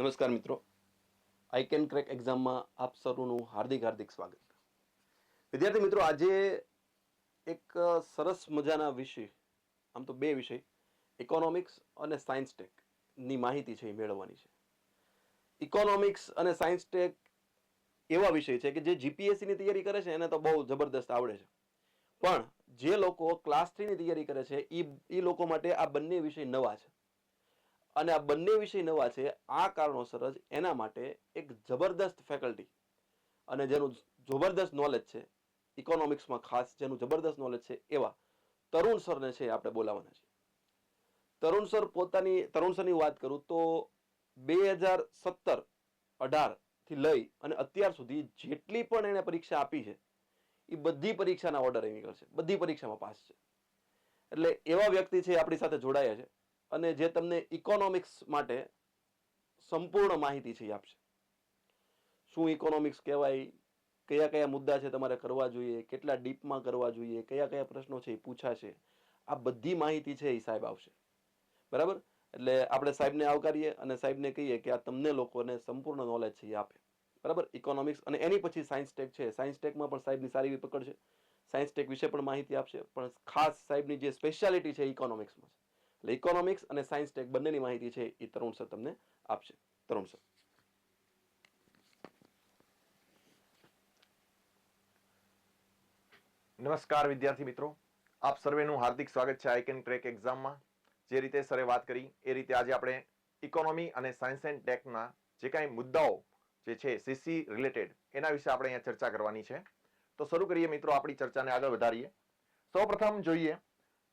નમસ્કાર મિત્રો, I can crack એક્ઝામમાં આપ સૌનું હાર્દિક હાર્દિક સ્વાગત. વિદ્યાર્થી મિત્રો, આજે એક સરસ મજાના વિષય, આમ તો બે વિષય, ઇકોનોમિક્સ અને સાયન્સ ટેકની માહિતી છે એ મેળવવાની છે. ઇકોનોમિક્સ અને સાયન્સ ટેક એવા વિષય છે કે જે જીપીએસસીની તૈયારી કરે છે એને તો બહુ જબરદસ્ત આવડે છે, પણ જે લોકો ક્લાસ 3ની તૈયારી કરે છે એ લોકો માટે આ બંને વિષય નવા છે. અને આ બંને વિષય નવા છે. આ કારણોસર જ એના માટે એક જબરદસ્ત ફેકલ્ટી અને જેનું જબરદસ્ત નોલેજ છે ઇકોનોમિક્સમાં, ખાસ જેનું જબરદસ્ત નોલેજ છે એવા તરુણ સરને છે આપણે બોલાવવાના છે. તરુણ સરની વાત કરું તો 2017-18 થી લઈ અને અત્યાર સુધી જેટલી પણ એને પરીક્ષા આપી છે એ બધી પરીક્ષાના ઓર્ડર એ નીકળશે, બધી પરીક્ષામાં પાસ છે. એટલે એવા વ્યક્તિ છે આપણી સાથે જોડાયા છે અને જે તમને ઇકોનોમિક્સ માટે સંપૂર્ણ માહિતી છે એ આપશે. શું ઇકોનોમિક્સ કહેવાય, કયા કયા મુદ્દા છે તમારે કરવા જોઈએ, કેટલા ડીપમાં કરવા જોઈએ, કયા કયા પ્રશ્નો છે એ પૂછાશે, આ બધી માહિતી છે એ સાહેબ આવશે. બરાબર? એટલે આપણે સાહેબને આવકારીએ અને સાહેબને કહીએ કે આ તમને લોકોને સંપૂર્ણ નોલેજ છે એ આપે. બરાબર? ઇકોનોમિક્સ અને એની પછી સાયન્સ ટેક છે. સાયન્સ ટેકમાં પણ સાહેબની સારી એવી પકડ છે. સાયન્સ ટેક વિશે પણ માહિતી આપશે, પણ ખાસ સાહેબની જે સ્પેશિયાલિટી છે ઇકોનોમિક્સમાં છે. એટલે ઇકોનોમિક્સ અને સાયન્સ ટેક બંનેની માહિતી છે એ તરુણ સર તમને આપશે. તરુણ સર. નમસ્કાર વિદ્યાર્થી મિત્રો, આપ સર્વેનું હાર્દિક સ્વાગત છે આઈ કેન ક્રેક એક્ઝામમાં. જે રીતે સરે વાત કરી એ રીતે આજે આપણે ઇકોનોમી અને સાયન્સ એન્ડ ટેકના જે કાંઈ મુદ્દાઓ જે છે સીસી રિલેટેડ એના વિશે આપણે અહીંયા ચર્ચા કરવાની છે. તો શરૂ કરીએ મિત્રો આપણી ચર્ચાને આગળ વધારીએ. સૌપ્રથમ જોઈએ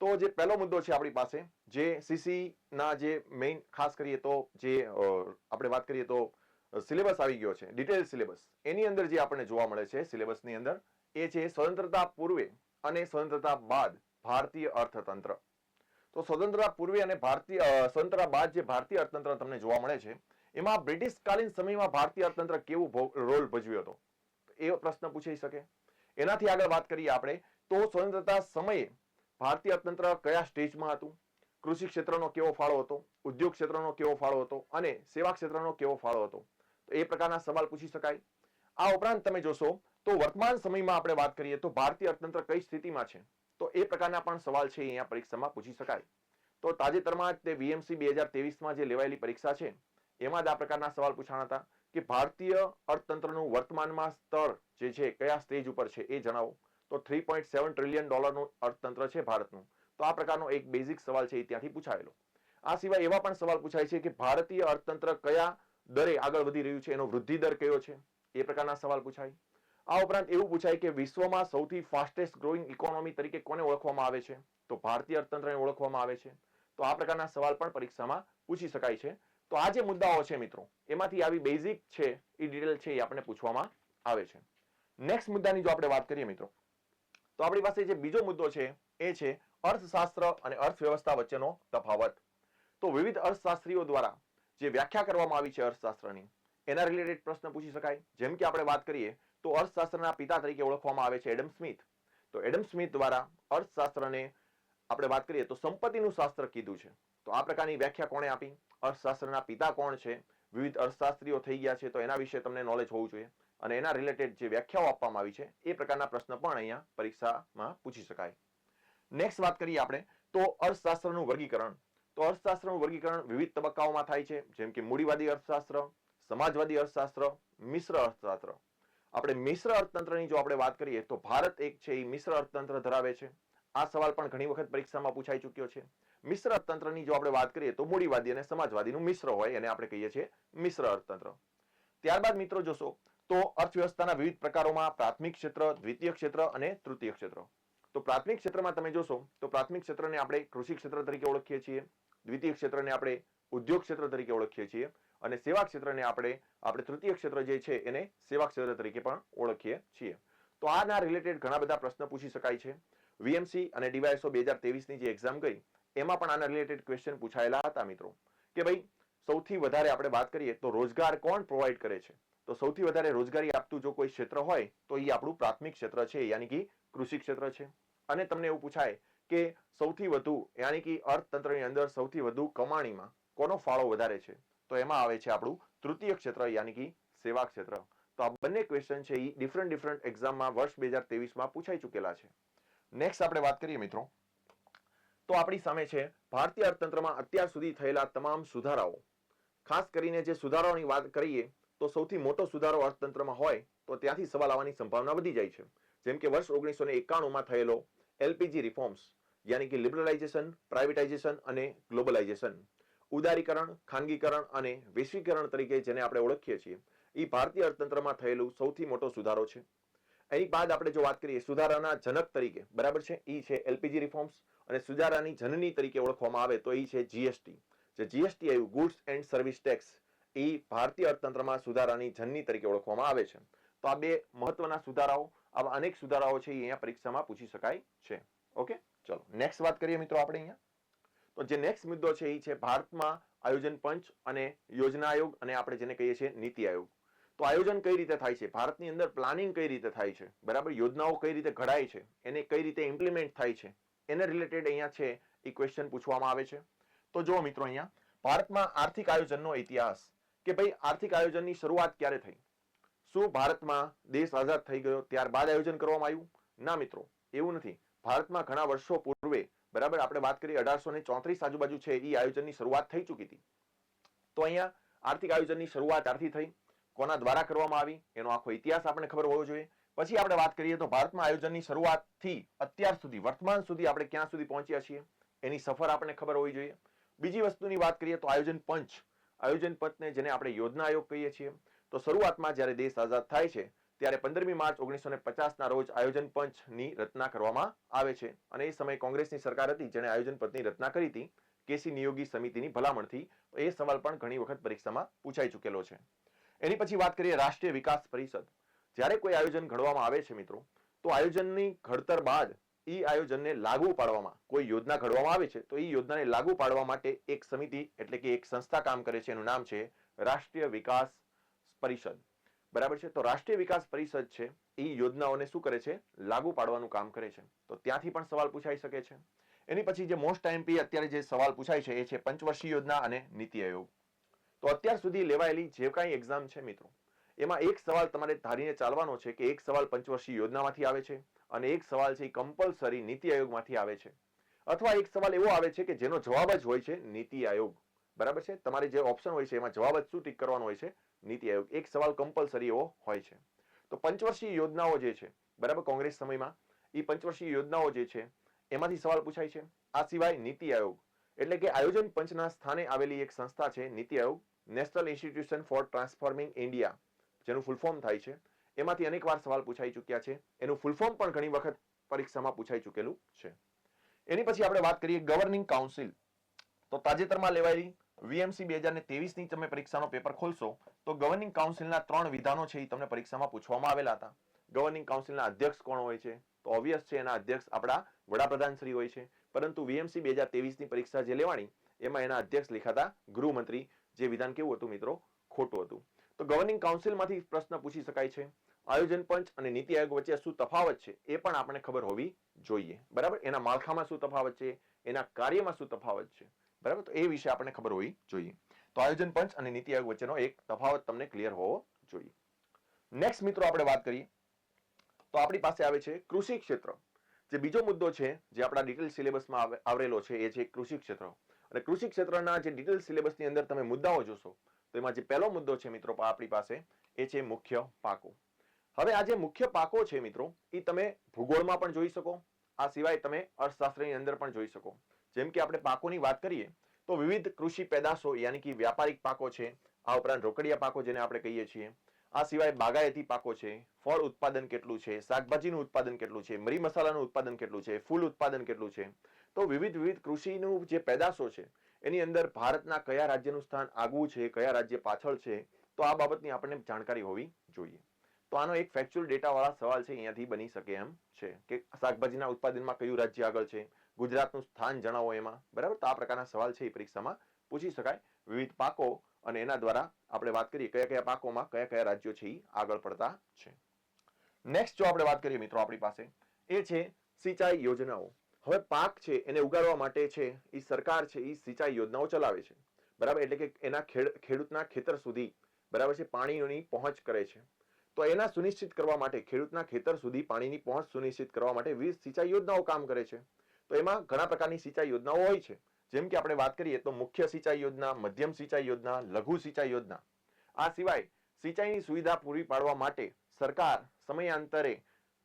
તો જે પહેલો મુદ્દો છે આપણી પાસે, જે સીસી ના જે મેઇન ખાસ કરીએ તો જે આપણે વાત કરીએ તો સિલેબસ આવી ગયો છે, ડિટેલ સિલેબસ. એની અંદર જે આપણને જોવા મળે છે સિલેબસની અંદર એ છે સ્વતંત્રતા પૂર્વે અને સ્વતંત્રતા બાદ ભારતીય અર્થતંત્ર. તો સ્વતંત્રતા પૂર્વે અને સ્વતંત્રતા બાદ જે ભારતીય અર્થતંત્ર તમને જોવા મળે છે એમાં બ્રિટિશકાલીન સમયમાં ભારતીય અર્થતંત્ર કેવું રોલ ભજવ્યો હતો એ પ્રશ્ન પૂછાઈ શકે. એનાથી આગળ વાત કરીએ આપણે તો સ્વતંત્રતા સમયે ભારતીય અર્થતંત્ર કયા સ્ટેજમાં હતું, કૃષિ ક્ષેત્રનો કેવો ફાળો હતો, ઉદ્યોગ ક્ષેત્રનો કેવો ફાળો હતો અને સેવા ક્ષેત્રનો કેવો ફાળો હતો. તો એ પ્રકારના સવાલ પૂછી શકાય. આ ઉપરાંત તમે જોશો તો વર્તમાન સમયમાં આપણે વાત કરીએ તો ભારતીય અર્થતંત્ર કઈ સ્થિતિમાં છે, તો એ પ્રકારના પણ સવાલ છે અહીંયા પરીક્ષામાં પૂછી શકાય. તો તાજેતરમાં જ તે વીએમસી 2023માં જે લેવાયેલી પરીક્ષા છે એમાં જ આ પ્રકારના સવાલ પૂછાણા હતા કે ભારતીય અર્થતંત્રનું વર્તમાનમાં સ્તર જે છે કયા સ્ટેજ ઉપર છે એ જણાવો. તો $3.7 ટ્રિલિયન અર્થતંત્ર છે ભારતનું. તો આ પ્રકારનો એક બેઝિક સવાલ છે એ ત્યાંથી પૂછાયેલો. આ સિવાય એવા પણ સવાલ પૂછાય છે કે ભારતીય અર્થતંત્ર કયા દરે આગળ વધી રહ્યું છે, એનો વૃદ્ધિ દર કયો છે, એ પ્રકારના સવાલ પૂછાય. આ ઉપરાંત એવું પૂછાય કે વિશ્વમાં સૌથી ફાસ્ટેસ્ટ ગ્રોઈંગ ઇકોનોમી તરીકે કોને ઓળખવામાં આવે છે, તો ભારતીય અર્થતંત્રને ઓળખવામાં આવે છે. તો આ પ્રકારના સવાલ પણ પરીક્ષામાં પૂછી શકાય છે. તો આ જે મુદ્દાઓ છે મિત્રો એમાંથી આવી બેઝિક છે એ ડિટેલ છે એ આપણને પૂછવામાં આવે છે. નેક્સ્ટ મુદ્દાની જો આપણે વાત કરીએ મિત્રો તો આપણી પાસે જે બીજો મુદ્દો છે એ છે અર્થશાસ્ત્ર અને અર્થવ્યવસ્થા વચ્ચેનો તફાવત. તો વિવિધ અર્થશાસ્ત્રીઓ દ્વારા જે વ્યાખ્યા કરવામાં આવી છે અર્થશાસ્ત્રની એના રિલેટેડ પ્રશ્ન પૂછી શકાય. જેમ કે આપણે વાત કરીએ તો અર્થશાસ્ત્રના પિતા તરીકે ઓળખવામાં આવે છે એડમ સ્મિથ. તો એડમ સ્મિથ દ્વારા અર્થશાસ્ત્રને આપણે વાત કરીએ તો સંપત્તિનું શાસ્ત્ર કીધું છે. તો આ પ્રકારની વ્યાખ્યા કોણે આપી, અર્થશાસ્ત્રના પિતા કોણ છે, વિવિધ અર્થશાસ્ત્રીઓ થઈ ગયા છે તો એના વિશે તમને નોલેજ હોવું જોઈએ અને એના રિલેટેડ જે વ્યાખ્યાઓ આપવામાં આવી છે એ પ્રકારના પ્રશ્ન પણ અહીંયા પરીક્ષામાં પૂછી શકાય. નેક્સ્ટ વાત કરીએ આપણે તો અર્થશાસ્ત્રનું વર્ગીકરણ. તો અર્થશાસ્ત્રનું વર્ગીકરણ વિવિધ તબક્કાઓમાં થાય છે, જેમ કે મૂડીવાદી અર્થશાસ્ત્ર, સમાજવાદી અર્થશાસ્ત્ર, મિશ્ર અર્થશાસ્ત્ર. આપણે મિશ્ર અર્થતંત્રની જો આપણે વાત કરીએ તો ભારત એક છે એ મિશ્ર અર્થતંત્ર ધરાવે છે. આ સવાલ પણ ઘણી વખત પરીક્ષામાં પૂછાઈ ચૂક્યો છે. મિશ્ર અર્થતંત્રની જો આપણે વાત કરીએ તો મૂડીવાદી અને સમાજવાદીનું મિશ્ર હોય એને આપણે કહીએ છીએ મિશ્ર અર્થતંત્ર. ત્યારબાદ મિત્રો જોશો તો અર્થવ્યવસ્થાના વિવિધ પ્રકારોમાં પ્રાથમિક ક્ષેત્ર, દ્વિતીય ક્ષેત્ર અને તૃતીય ક્ષેત્ર. તો પ્રાથમિક ક્ષેત્રમાં તમે જોશો તો પ્રાથમિક ક્ષેત્રને આપણે કૃષિ ક્ષેત્ર તરીકે ઓળખીએ છીએ, દ્વિતીય ક્ષેત્રને આપણે ઉદ્યોગ ક્ષેત્ર તરીકે ઓળખીએ છીએ અને સેવા ક્ષેત્રને આપણે તૃતીય ક્ષેત્ર જે છે એને સેવા ક્ષેત્ર તરીકે પણ ઓળખીએ છીએ. તો આના રિલેટેડ ઘણા બધા પ્રશ્ન પૂછી શકાય છે. વીએમસી અને ડીવાયએસઓ 2023ની જે એક્ઝામ ગઈ એમાં પણ આના રિલેટેડ ક્વેશ્ચન પૂછાયેલા હતા મિત્રો કે ભાઈ સૌથી વધારે આપણે વાત કરીએ તો રોજગાર કોણ પ્રોવાઈડ કરે છે, તો સૌથી વધારે રોજગારી આપતું જો કોઈ ક્ષેત્ર હોય તો એ આપણું પ્રાથમિક ક્ષેત્ર છે, યાની કે કૃષિ ક્ષેત્ર છે. અને તમને એવું પૂછાય કે સૌથી વધુ યાની કે અર્થતંત્રની અંદર સૌથી વધુ કમાણીમાં કોનો ફાળો વધારે છે, તો એમાં આવે છે આપણું તૃતીય ક્ષેત્ર યાની કે સેવા ક્ષેત્ર. તો આ બંને ક્વેશ્ચન છે એ ડિફરન્ટ એક્ઝામમાં વર્ષ 2023માં પૂછાઈ ચૂકેલા છે. નેક્સ્ટ આપણે વાત કરીએ મિત્રો, તો આપણી સામે છે ભારતીય અર્થતંત્રમાં અત્યાર સુધી થયેલા તમામ સુધારાઓ. ખાસ કરીને જે સુધારાઓની વાત કરીએ તો સૌથી મોટો સુધારો અર્થતંત્રમાં હોય તો ત્યાંથી સવાલ આવવાની સંભાવના વધી જાય છે. જેમ કે વર્ષ 1991માં થયેલો એલપીજી રિફોર્મ્સ યાની કે લિબરલાઇઝેશન, પ્રાઇવેટાઇઝેશન અને ગ્લોબલાઇઝેશન, ઉદારીકરણ, ખાનગીકરણ અને વૈશ્વિકરણ તરીકે જેને આપણે ઓળખીએ છીએ, એ ભારતીય અર્થતંત્રમાં થયેલું સૌથી મોટો સુધારો છે. એની બાદ આપણે જો વાત કરીએ સુધારાના જનક તરીકે, બરાબર છે, એ છે એલપીજી રિફોર્મ્સ, અને સુધારાની જનની તરીકે ઓળખવામાં આવે તો એ છે જીએસટી. જે જીએસટી આવ્યું, ગુડ્સ એન્ડ સર્વિસ ટેક્સ, એ ભારતીય અર્થતંત્રમાં સુધારાની જનની તરીકે ઓળખવામાં આવે છે. તો આ બે મહત્વના સુધારાઓ, આવા અનેક સુધારાઓ છે એ અહીંયા પરીક્ષામાં પૂછી શકાય છે. ઓકે, ચલો નેક્સ્ટ વાત કરીએ મિત્રો આપણે અહીંયા. તો જે નેક્સ્ટ મુદ્દો છે એ છે ભારતમાં આયોજન પંચ અને યોજના આયોગ, અને આપણે જેને કહીએ છીએ નીતિ આયોગ. તો આયોજન કઈ રીતે થાય છે, ભારતની અંદર પ્લાનિંગ કઈ રીતે થાય છે, બરાબર, યોજનાઓ કઈ રીતે ઘડાય છે, એને કઈ રીતે ઇમ્પ્લિમેન્ટ થાય છે, એને રિલેટેડ અહીંયા છે એ ક્વેશ્ચન પૂછવામાં આવે છે. તો જો મિત્રો અહીંયા ભારતમાં આર્થિક આયોજનનો ઇતિહાસ, કે ભાઈ આર્થિક આયોજનની શરૂઆત ક્યારે થઈ? શું ભારતમાં દેશ આઝાદ થઈ ગયો ત્યારબાદ આયોજન કરવામાં આવ્યું? ના મિત્રો, એવું નથી. ભારતમાં ઘણા વર્ષો પૂર્વે, બરાબર, આપણે વાત કરીએ 1834 આજુબાજુ છે, એ આયોજનની શરૂઆત થઈ ચૂકી હતી. તો અહીંયા આર્થિક આયોજનની શરૂઆત ત્યારથી થઈ, કોના દ્વારા કરવામાં આવી, એનો આખો ઇતિહાસ આપણે ખબર હોવો જોઈએ. પછી આપણે વાત કરીએ તો ભારતમાં આયોજનની શરૂઆતથી અત્યાર સુધી, વર્તમાન સુધી આપણે ક્યાં સુધી પહોંચ્યા છીએ, એની સફર આપણે ખબર હોવી જોઈએ. બીજી વસ્તુની વાત કરીએ તો આયોજન પંચ, આયોજન પંચને જેને આપણે યોજના આયોગ કહીએ છીએ, તો શરૂઆતમાં જ્યારે દેશ આઝાદ થાય છે ત્યારે 15મી માર્ચ 1950ના રોજ આયોજન પંચની રચના કરવામાં આવે છે. અને એ સમયે કોંગ્રેસની સરકાર હતી જેણે આયોજન પંચની રચના કરી હતી, કેસી નિયોગી સમિતિની ભલામણથી. એ સવાલ પણ ઘણી વખત પરીક્ષામાં પૂછાઈ ચૂકેલો છે. એની પછી વાત કરીએ રાષ્ટ્રીય વિકાસ પરિષદ. જ્યારે કોઈ આયોજન ઘડવામાં આવે છે મિત્રો, તો આયોજનની ઘડતર બાદ એ આયોજનને લાગુ પાડવામાં, કોઈ યોજના ઘડવામાં આવે છે તો એ યોજનાને લાગુ પાડવા માટે એક સમિતિ એટલે કે એક સંસ્થા કામ કરે છે, એનું નામ છે રાષ્ટ્રીય વિકાસ પરિષદ. બરાબર છે. તો રાષ્ટ્રીય વિકાસ પરિષદ છે એ યોજનાઓને શું કરે છે? લાગુ પાડવાનું કામ કરે છે. તો ત્યાંથી પણ સવાલ પૂછાઈ શકે છે. એની પછી જે મોસ્ટ આઈએમપી અત્યારે જે સવાલ પૂછાય છે એ છે પંચવર્ષીય યોજના અને નીતિ આયોગ. તો અત્યાર સુધી લેવાયેલી જે કાંઈ એક્ઝામ છે મિત્રો, એમાં એક સવાલ તમારે ધારીને ચાલવાનો છે કે એક સવાલ પંચવર્ષીય યોજનામાંથી આવે છે અને એક સવાલ છે એ કમ્પલસરી નીતિ આયોગમાંથી આવે છે, અથવા એક સવાલ એવો આવે છે કે જેનો જવાબ જ હોય છે નીતિ આયોગ. બરાબર છે. તમારે જે ઓપ્શન હોય છે એમાં જવાબ જ શું ટીક કરવાનો હોય છે? નીતિ આયોગ. એક સવાલ કમ્પલસરી એવો હોય છે. તો પંચવર્ષીય યોજનાઓ જે છે, બરાબર, કોંગ્રેસ સમયમાં એ પંચવર્ષીય યોજનાઓ જે છે એમાંથી સવાલ પૂછાય છે. આ સિવાય નીતિ આયોગ એટલે કે આયોજન પંચના સ્થાને આવેલી એક સંસ્થા છે NITI Aayog, national institution for transforming India, જેનું ફૂલ ફોર્મ થાય છે. એમાંથી અનેકવાર સવાલ પૂછાઈ ચૂક્યા છે. એનું ફૂલ ફોર્મ પણ ઘણી વખત પરીક્ષામાં પૂછાઈ ચૂકેલું છે. એની પછી આપણે વાત કરીએ ગવર્નિંગ કાઉન્સિલ. તો તાજેતરમાં લેવાયેલી વીએમસી 2023ની તમે પરીક્ષાનો પેપર ખોલશો તો ગવર્નિંગ કાઉન્સિલના 3 વિધાનો છે એ તમને પરીક્ષામાં પૂછવામાં આવેલા હતા. ગવર્નિંગ કાઉન્સિલના અધ્યક્ષ કોણ હોય છે? તો ઓબ્વિયસ છે એના અધ્યક્ષ આપણા વડાપ્રધાન શ્રી હોય છે. પરંતુ વીએમસી 2023ની પરીક્ષા જે લેવાની એમાં એના અધ્યક્ષ લખાતા ગૃહમંત્રી. જે વિધાન કેવું હતું મિત્રો? ખોટું હતું. તો ગવર્નિંગ કાઉન્સિલમાંથી પ્રશ્ન પૂછી શકાય છે. આયોજન પંચ અને નીતિ આયોગ વચ્ચે શું તફાવત છે એ પણ આપણે ખબર હોવી જોઈએ. બરાબર, એના માળખામાં શું તફાવત છે, એના કાર્યમાં શું તફાવત છે, બરાબર, તો એ વિશે આપણે ખબર હોવી જોઈએ. તો આયોજન પંચ અને નીતિ આયોગ વચ્ચેનો એક તફાવત તમને ક્લિયર હોવો જોઈએ. નેક્સ્ટ મિત્રો આપણે વાત કરીએ તો આપણી પાસે આવે છે કૃષિ ક્ષેત્ર. જે બીજો મુદ્દો છે જે આપણા ડિટેલ સિલેબસમાં આવરેલો છે એ છે કૃષિ ક્ષેત્ર. અને કૃષિ ક્ષેત્રના જે ડિટેલ સિલેબસની અંદર તમે મુદ્દાઓ જોશો તો એમાં જે પહેલો મુદ્દો છે મિત્રો આપણી પાસે એ છે મુખ્ય પાકો. હવે આ જે મુખ્ય પાકો છે મિત્રો એ તમે ભૂગોળમાં પણ જોઈ શકો, આ સિવાય તમે અર્થશાસ્ત્રની અંદર પણ જોઈ શકો. જેમ કે આપણે પાકોની વાત કરીએ તો વિવિધ કૃષિ પેદાશો યાની કે વ્યાપારિક પાકો છે, આ ઉપરાંત રોકડિયા પાકો જેને આપણે કહીએ છીએ, આ સિવાય બાગાયતી પાકો છે, ફળ ઉત્પાદન કેટલું છે, શાકભાજીનું ઉત્પાદન કેટલું છે, મરી મસાલાનું ઉત્પાદન કેટલું છે, ફૂલ ઉત્પાદન કેટલું છે. તો વિવિધ કૃષિનું જે પેદાશો છે એની અંદર ભારતના કયા રાજ્યનું સ્થાન આગવું છે, કયા રાજ્ય પાછળ છે, તો આ બાબતની આપણને જાણકારી હોવી જોઈએ. તો આનો એક ફેક્ચ્યુઅલ ડેટા વાળા સવાલ છે અહીંયાથી બની શકે એમ છે કે શાકભાજીના ઉત્પાદનમાં કયું રાજ્ય આગળ છે, ગુજરાતનું સ્થાન જણાવો એમાં. બરાબર, તો આ પ્રકારના સવાલ છે એ પરીક્ષામાં પૂછી શકાય. વિવિધ પાકો અને એના દ્વારા આપણે વાત કરીએ કયા કયા પાકોમાં કયા કયા રાજ્યો છે એ આગળ પડતા છે. નેક્સ્ટ જો આપણે વાત કરીએ મિત્રો આપણી પાસે એ છે સિંચાઈ યોજનાઓ. હવે પાક છે એને ઉગાડવા માટે છે એ સરકાર છે એ સિંચાઈ યોજનાઓ ચલાવે છે. બરાબર, એટલે કે એના ખેડૂતના ખેતર સુધી બરાબર છે, પાણીની પહોંચ કરે છે. તો એના સુનિશ્ચિત કરવા માટે ખેડૂતના ખેતર સુધી પાણીની પહોંચ સુનિશ્ચિત કરવા માટે વિવિધ સિંચાઈ યોજનાઓ કામ કરે છે. તો એમાં ઘણા પ્રકારની સિંચાઈ યોજનાઓ હોય છે. જેમ કે આપણે વાત કરીએ તો મુખ્ય સિંચાઈ યોજના, મધ્યમ સિંચાઈ યોજના, લઘુ સિંચાઈ યોજના. આ સિવાય સિંચાઈની સુવિધા પૂરી પાડવા માટે સરકાર સમયાંતરે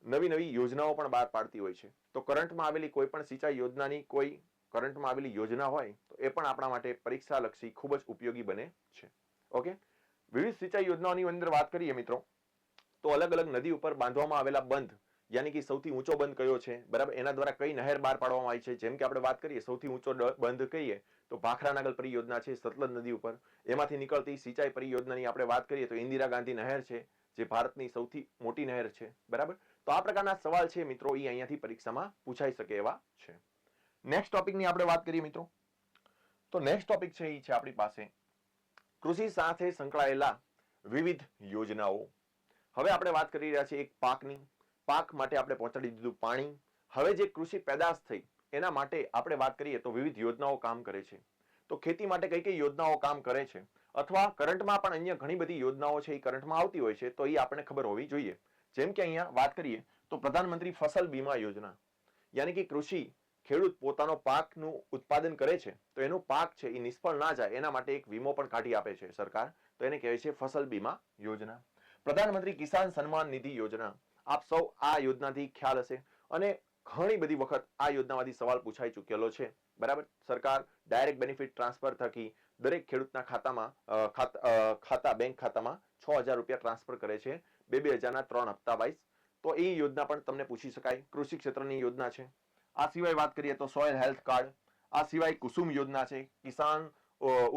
નવી નવી યોજનાઓ પણ બહાર પાડતી હોય છે. તો કરંટમાં આવેલી કોઈ પણ સિંચાઈ યોજનાની કોઈ કરંટમાં આવેલી યોજના હોય તો એ પણ આપણા માટે પરીક્ષાલક્ષી ખૂબ જ ઉપયોગી બને છે. ઓકે, વિવિધ સિંચાઈ યોજનાઓની અંદર વાત કરીએ મિત્રો, તો અલગ અલગ નદી ઉપર બાંધવામાં આવેલા બંધ, યાની કે સૌથી ઊંચો બંધ કયો છે, બરાબર, એના દ્વારા કઈ નહેર બહાર પાડવામાં આવી છે. જેમ કે આપણે વાત કરીએ સૌથી ઊંચો બંધ કહીએ તો ભાખરા નાગલ પરિયોજના છે સતલજ નદી ઉપર. એમાંથી નીકળતી સિંચાઈ પરિયોજનાની આપણે વાત કરીએ તો ઇન્દિરા ગાંધી નહેર છે, જે ભારતની સૌથી મોટી નહેર છે. બરાબર, તો આ પ્રકારના સવાલ છે મિત્રો, એ અહીંયાથી પરીક્ષામાં પૂછાઈ શકે એવા છે. નેક્સ્ટ ટોપિકની આપણે વાત કરીએ મિત્રો, તો નેક્સ્ટ ટોપિક છે એ છે આપણી પાસે કૃષિ સાથે સંકળાયેલા વિવિધ યોજનાઓ. હવે આપણે વાત કરી રહ્યા છીએ એક પાકની. પાક માટે આપણે પહોંચાડી દીધું પાણી. હવે જે કૃષિ પેદાશ થઈ એના માટે આપણે વાત કરીએ તો વિવિધ યોજનાઓ કામ કરે છે. તો ખેતી માટે કઈ કઈ યોજનાઓ કામ કરે છે, અથવા કરંટમાં પણ અન્ય ઘણી બધી યોજનાઓ છે એ કરંટમાં આવતી હોય છે, તો એ આપણને ખબર હોવી જોઈએ. જેમ કે અહીંયા વાત કરીએ તો પ્રધાનમંત્રી ફસલ બીમા યોજના, યાની કે કૃષિ ખેડૂત પોતાનો પાકનું ઉત્પાદન કરે છે તો એનો પાક છે એ નિષ્ફળ ના જાય એના માટે એક વીમો પણ કાઢી આપે છે સરકાર, તો એને કહેવાય છે ફસલ બીમા યોજના. પ્રધાનમંત્રી કિસાન સન્માન નિધિ યોજના, આપ સૌ આ યોજનાથી ખ્યાલ હશે અને ઘણી બધી વખત આ યોજનામાંથી સવાલ પૂછાઈ ચૂકેલો છે. બરાબર, સરકાર ડાયરેક્ટ બેનિફિટ ટ્રાન્સફર થકી દરેક ખેડૂતના ખાતામાં બેંક ખાતામાં 6,000 રૂપિયા ટ્રાન્સફર કરે છે 2,000ના 3 હપ્તા વાઇઝ. તો એ યોજના પણ તમને પૂછી શકાય, કૃષિ ક્ષેત્રની યોજના છે. આ સિવાય વાત કરીએ તો સોઇલ હેલ્થ કાર્ડ, આ સિવાય કુસુમ યોજના છે, કિસાન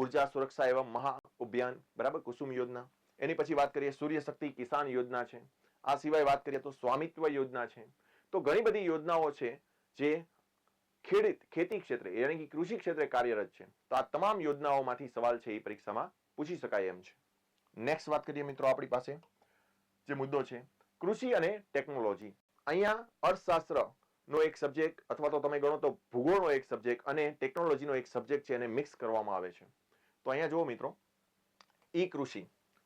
ઉર્જા સુરક્ષા એવં મહા અભિયાન, બરાબર, કુસુમ યોજના. એની પછી વાત કરીએ સૂર્ય શક્તિ કિસાન યોજના છે. આ સિવાય વાત કરીએ તો સ્વામિત્વ યોજના છે. તો ઘણી બધી યોજનાઓ છે જે ખેતી ક્ષેત્રે યાની કે કૃષિ ક્ષેત્રે કાર્યરત છે. તો આ તમામ યોજનાઓમાંથી સવાલ છે એ પરીક્ષામાં પૂછી શકાય એમ છે. નેક્સ્ટ વાત કરીએ મિત્રો, આપણી પાસે જે મુદ્દો છે કૃષિ અને ટેકનોલોજી. અહીંયા અર્થશાસ્ત્ર નો એક સબ્જેક્ટ અથવા તો તમે ગણો તો ભૂગોળનો એક સબ્જેક્ટ અને ટેકનોલોજીનો એક સબ્જેક્ટ છે એને મિક્સ કરવામાં આવે છે. તો અહીંયા જુઓ મિત્રો, ઈ કૃષિ,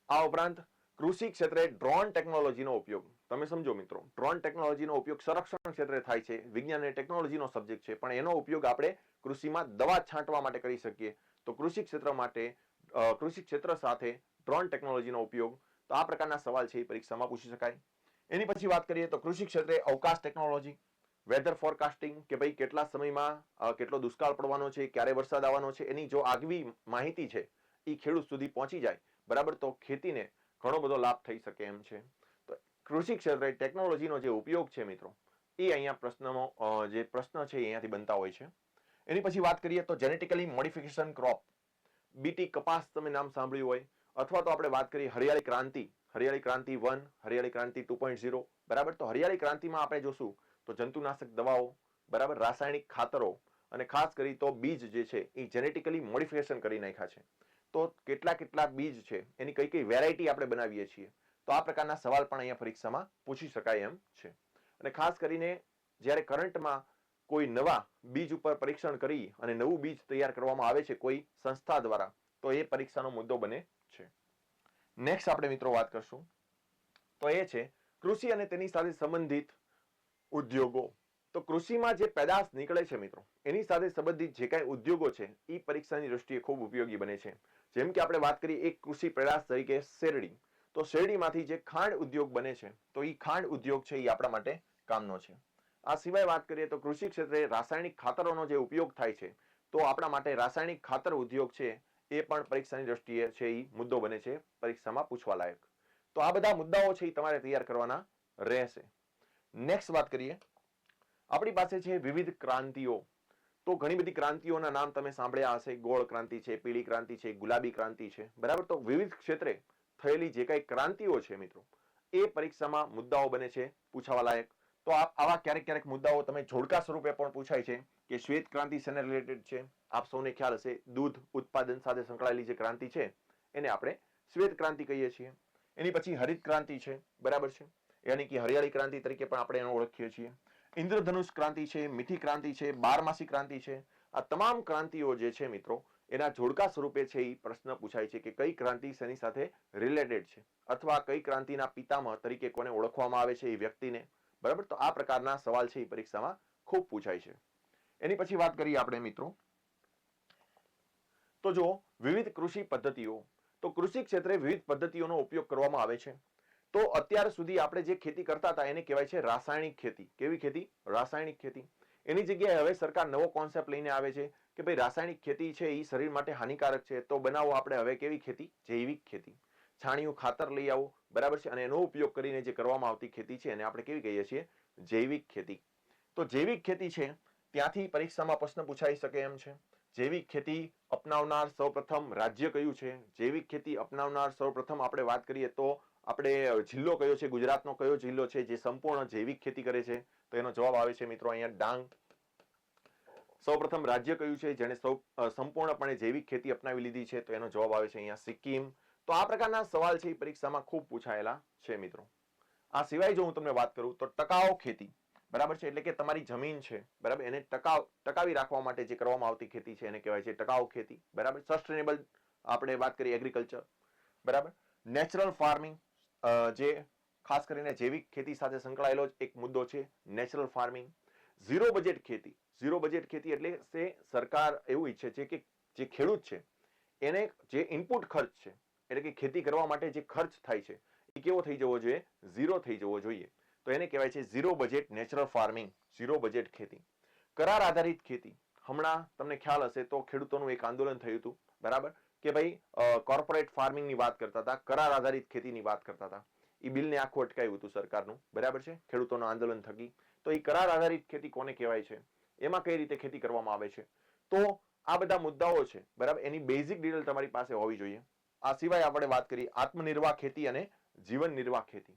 આ ઉપરાંત કૃષિ ક્ષેત્રે ડ્રોન ટેકનોલોજીનો ઉપયોગ. તમે સમજો મિત્રો, ડ્રોન ટેકનોલોજીનો ઉપયોગ સંરક્ષણ ક્ષેત્રે થાય છે, વિજ્ઞાન અને ટેકનોલોજીનો સબ્જેક્ટ છે, પણ એનો ઉપયોગ આપણે કૃષિમાં દવા છાંટવા માટે કરી શકીએ. તો કૃષિ ક્ષેત્ર માટે કૃષિ ક્ષેત્ર સાથે ડ્રોન ટેકનોલોજીનો ઉપયોગ, તો આ પ્રકારના સવાલ છે એ પરીક્ષામાં પૂછી શકાય. એની પછી વાત કરીએ તો કૃષિ ક્ષેત્રે અવકાશ ટેકનોલોજી, વેધર ફોરકાસ્ટિંગ, કે ભાઈ કેટલા સમયમાં કેટલો દુષ્કાળ પડવાનો છે, ક્યારે વરસાદ આવવાનો છે, એની જો આગવી માહિતી છે એ ખેડૂત સુધી પહોંચી જાય, બરાબર, તો ખેતીને ઘણો બધો લાભ થઈ શકે એમ છે. તો કૃષિ ક્ષેત્રે ટેકનોલોજીનો જે ઉપયોગ છે મિત્રો, એ અહીંયા જે પ્રશ્ન છે એ અહીંયાથી બનતા હોય છે. એની પછી વાત કરીએ તો જેનેટિકલી મોડિફિકેશન ક્રોપ, બીટી કપાસ તમે નામ સાંભળ્યું હોય, અથવા તો આપણે વાત કરીએ હરિયાળી ક્રાંતિ, હરિયાળી ક્રાંતિ 1, હરિયાળી ક્રાંતિ 2.0, બરાબર. તો હરિયાળી ક્રાંતિમાં આપણે જોશું તો જંતુનાશક દવાઓ, બરાબર, રાસાયણિક ખાતરો અને ખાસ કરી તો બીજ જે છે એ જેનેટિકલી મોડિફિકેશન કરી નાખ્યા છે. તો કેટલા બીજ છે એની કઈ કઈ વેરાયટી આપણે બનાવીએ છીએ, તો આ પ્રકારના સવાલ પણ અહીંયા પરીક્ષામાં પૂછી શકાય એમ છે. અને ખાસ કરીને જ્યારે કરંટમાં કોઈ નવા બીજ ઉપર પરીક્ષણ કરી અને નવું બીજ તૈયાર કરવામાં આવે છે કોઈ સંસ્થા દ્વારા, તો એ પરીક્ષાનો મુદ્દો બને છે. નેક્સ્ટ આપણે મિત્રો વાત કરશું તો એ છે કૃષિ અને તેની સાથે સંબંધિત ઉદ્યોગો. તો કૃષિમાં જે પેદાશ નીકળે છે મિત્રો, એની સાથે સંબંધિત જે કાંઈ ઉદ્યોગો છે એ પરીક્ષાની દ્રષ્ટિએ ખૂબ ઉપયોગી બને છે. જેમ કે આપણે વાત કરીએ એક કૃષિ પેદાશ તરીકે શેરડી, તો શેરડીમાંથી જે ખાંડ ઉદ્યોગ બને છે તો એ ખાંડ ઉદ્યોગ છે એ આપણા માટે કામનો છે. આ સિવાય વાત કરીએ તો કૃષિ ક્ષેત્રે રાસાયણિક ખાતરોનો જે ઉપયોગ થાય છે, તો આપણા માટે રાસાયણિક ખાતર ઉદ્યોગ છે એ પણ પરીક્ષાની દ્રષ્ટિએ છે એ મુદ્દો બને છે, પરીક્ષામાં પૂછવા લાયક. તો આ બધા મુદ્દાઓ છે એ તમારે તૈયાર કરવાના રહેશે. નેક્સ્ટ વાત કરીએ, આપણી પાસે છે વિવિધ ક્રાંતિઓ. તો ઘણી બધી ક્રાંતિઓના નામ તમે સાંભળ્યા હશે, ગોળ ક્રાંતિ છે, પીળી ક્રાંતિ છે, ગુલાબી ક્રાંતિ છે, બરાબર. તો વિવિધ ક્ષેત્રે થયેલી જે કઈ ક્રાંતિઓ છે મિત્રો, એ પરીક્ષામાં મુદ્દાઓ બને છે પૂછવા લાયક. તો આવા ક્યારેક મુદ્દાઓ તમે જોડકા સ્વરૂપે પણ પૂછાય છે કે શ્વેત ક્રાંતિ શેને રિલેટેડ છે. આપ સૌને ખ્યાલ હશે, દૂધ ઉત્પાદન સાથે સંકળાયેલી જે ક્રાંતિ છે એને આપણે શ્વેત ક્રાંતિ કહીએ છીએ. એની પછી હરિત ક્રાંતિ છે, બરાબર છે, યાની કે હરિયાળી ક્રાંતિ તરીકે પણ આપણે એને ઓળખીએ છીએ. ઇન્દ્રધનુષ ક્રાંતિ છે, મીઠી ક્રાંતિ છે, બારમાસી ક્રાંતિ છે. આ તમામ ક્રાંતિઓ જે છે મિત્રો એના જોડકા સ્વરૂપે છે એ પ્રશ્ન પૂછાય છે કે કઈ ક્રાંતિ શેની સાથે રિલેટેડ છે, અથવા કઈ ક્રાંતિના પિતામહ તરીકે કોને ઓળખવામાં આવે છે એ વ્યક્તિને. બરાબર, તો આ પ્રકારના સવાલ છે એ પરીક્ષામાં ખૂબ પૂછાય છે. એની પછી વાત કરીએ આપણે મિત્રો, તો જો વિવિધ કૃષિ પદ્ધતિઓ, તો કૃષિ ક્ષેત્રે વિવિધ પદ્ધતિઓનો ઉપયોગ કરવામાં આવે છે. તો અત્યાર સુધી આપણે જે ખેતી કરતા હતા એને કહેવાય છે રાસાયણિક ખેતી. કેવી ખેતી? રાસાયણિક ખેતી. એની જગ્યાએ હવે સરકાર નવો કોન્સેપ્ટ લઈને આવે છે કે ભાઈ રાસાયણિક ખેતી છે એ શરીર માટે હાનિકારક છે, તો બનાવો આપણે હવે કેવી ખેતી? જૈવિક ખેતી. છાણિયું ખાતર લઈ આવો, બરાબર છે, અને એનો ઉપયોગ કરીને જે કરવામાં આવતી ખેતી છે એને આપણે કેવી કહીએ છીએ? જૈવિક ખેતી. તો જૈવિક ખેતી છે ત્યાંથી પરીક્ષામાં પ્રશ્ન પૂછાઈ શકે એમ છે. જૈવિક ખેતી અપનાવનાર સૌપ્રથમ રાજ્ય કયું છે? જૈવિક ખેતી અપનાવનાર સૌપ્રથમ આપણે વાત કરીએ તો આપણે જિલ્લો કયો છે? ગુજરાતનો કયો જિલ્લો છે જે સંપૂર્ણ જૈવિક ખેતી કરે છે? તો એનો જવાબ આવે છે મિત્રો અહીંયા ડાંગ. સૌપ્રથમ રાજ્ય કયું છે જેને સંપૂર્ણપણે જૈવિક ખેતી અપનાવી લીધી છે? તો એનો જવાબ આવે છે અહીંયા સિક્કિમ. તો આ પ્રકારના સવાલ છે એ પરીક્ષામાં ખૂબ પૂછાયેલા છે મિત્રો. આ સિવાય જો હું તમને વાત કરું તો ટકાઉ ખેતી, બરાબર છે, એટલે કે તમારી જમીન છે, બરાબર, એને ટકાવી રાખવા માટે જે કરવામાં આવતી ખેતી છે એને કહેવાય છે ટકાઉ ખેતી. બરાબર, સસ્ટેનેબલ આપણે વાત કરીએ એગ્રીકલ્ચર. બરાબર, નેચરલ ફાર્મિંગ, જે ખાસ કરીને જૈવિક ખેતી સાથે સંકળાયેલો જ એક મુદ્દો છે નેચરલ ફાર્મિંગ. ઝીરો બજેટ ખેતી. ઝીરો બજેટ ખેતી એટલે સરકાર એવું ઈચ્છે છે કે જે ખેડૂત છે એને જે ઇનપુટ ખર્ચ છે, એટલે કે ખેતી કરવા માટે જે ખર્ચ થાય છે એ કેવો થઈ જવો જોઈએ? ઝીરો થઈ જવો જોઈએ. તો એને કહેવાય છે zero budget natural farming, zero budget ખેતી. કરાર આધારિત ખેતી. હમણાં તમને ખ્યાલ હશે તો ખેડૂતોનું એક આંદોલન થયું હતું, બરાબર, કે ભાઈ કોર્પોરેટ ફાર્મિંગની વાત કરતા હતા, કરાર આધારિત ખેતીની વાત કરતા હતા. એ બિલને આખું અટકાયું હતું સરકારનું, બરાબર છે, ખેડૂતોના આંદોલન થકી. તો એ કરાર આધારિત ખેતી કોને કહેવાય છે? એમાં કઈ રીતે ખેતી કરવામાં આવે છે? તો આ બધા મુદ્દાઓ છે, બરાબર, એની બેઝિક ડિટેલ તમારી પાસે હોવી જોઈએ. આ સિવાય આપણે વાત કરીએ આત્મનિર્વાહ ખેતી અને જીવન નિર્વાહ ખેતી.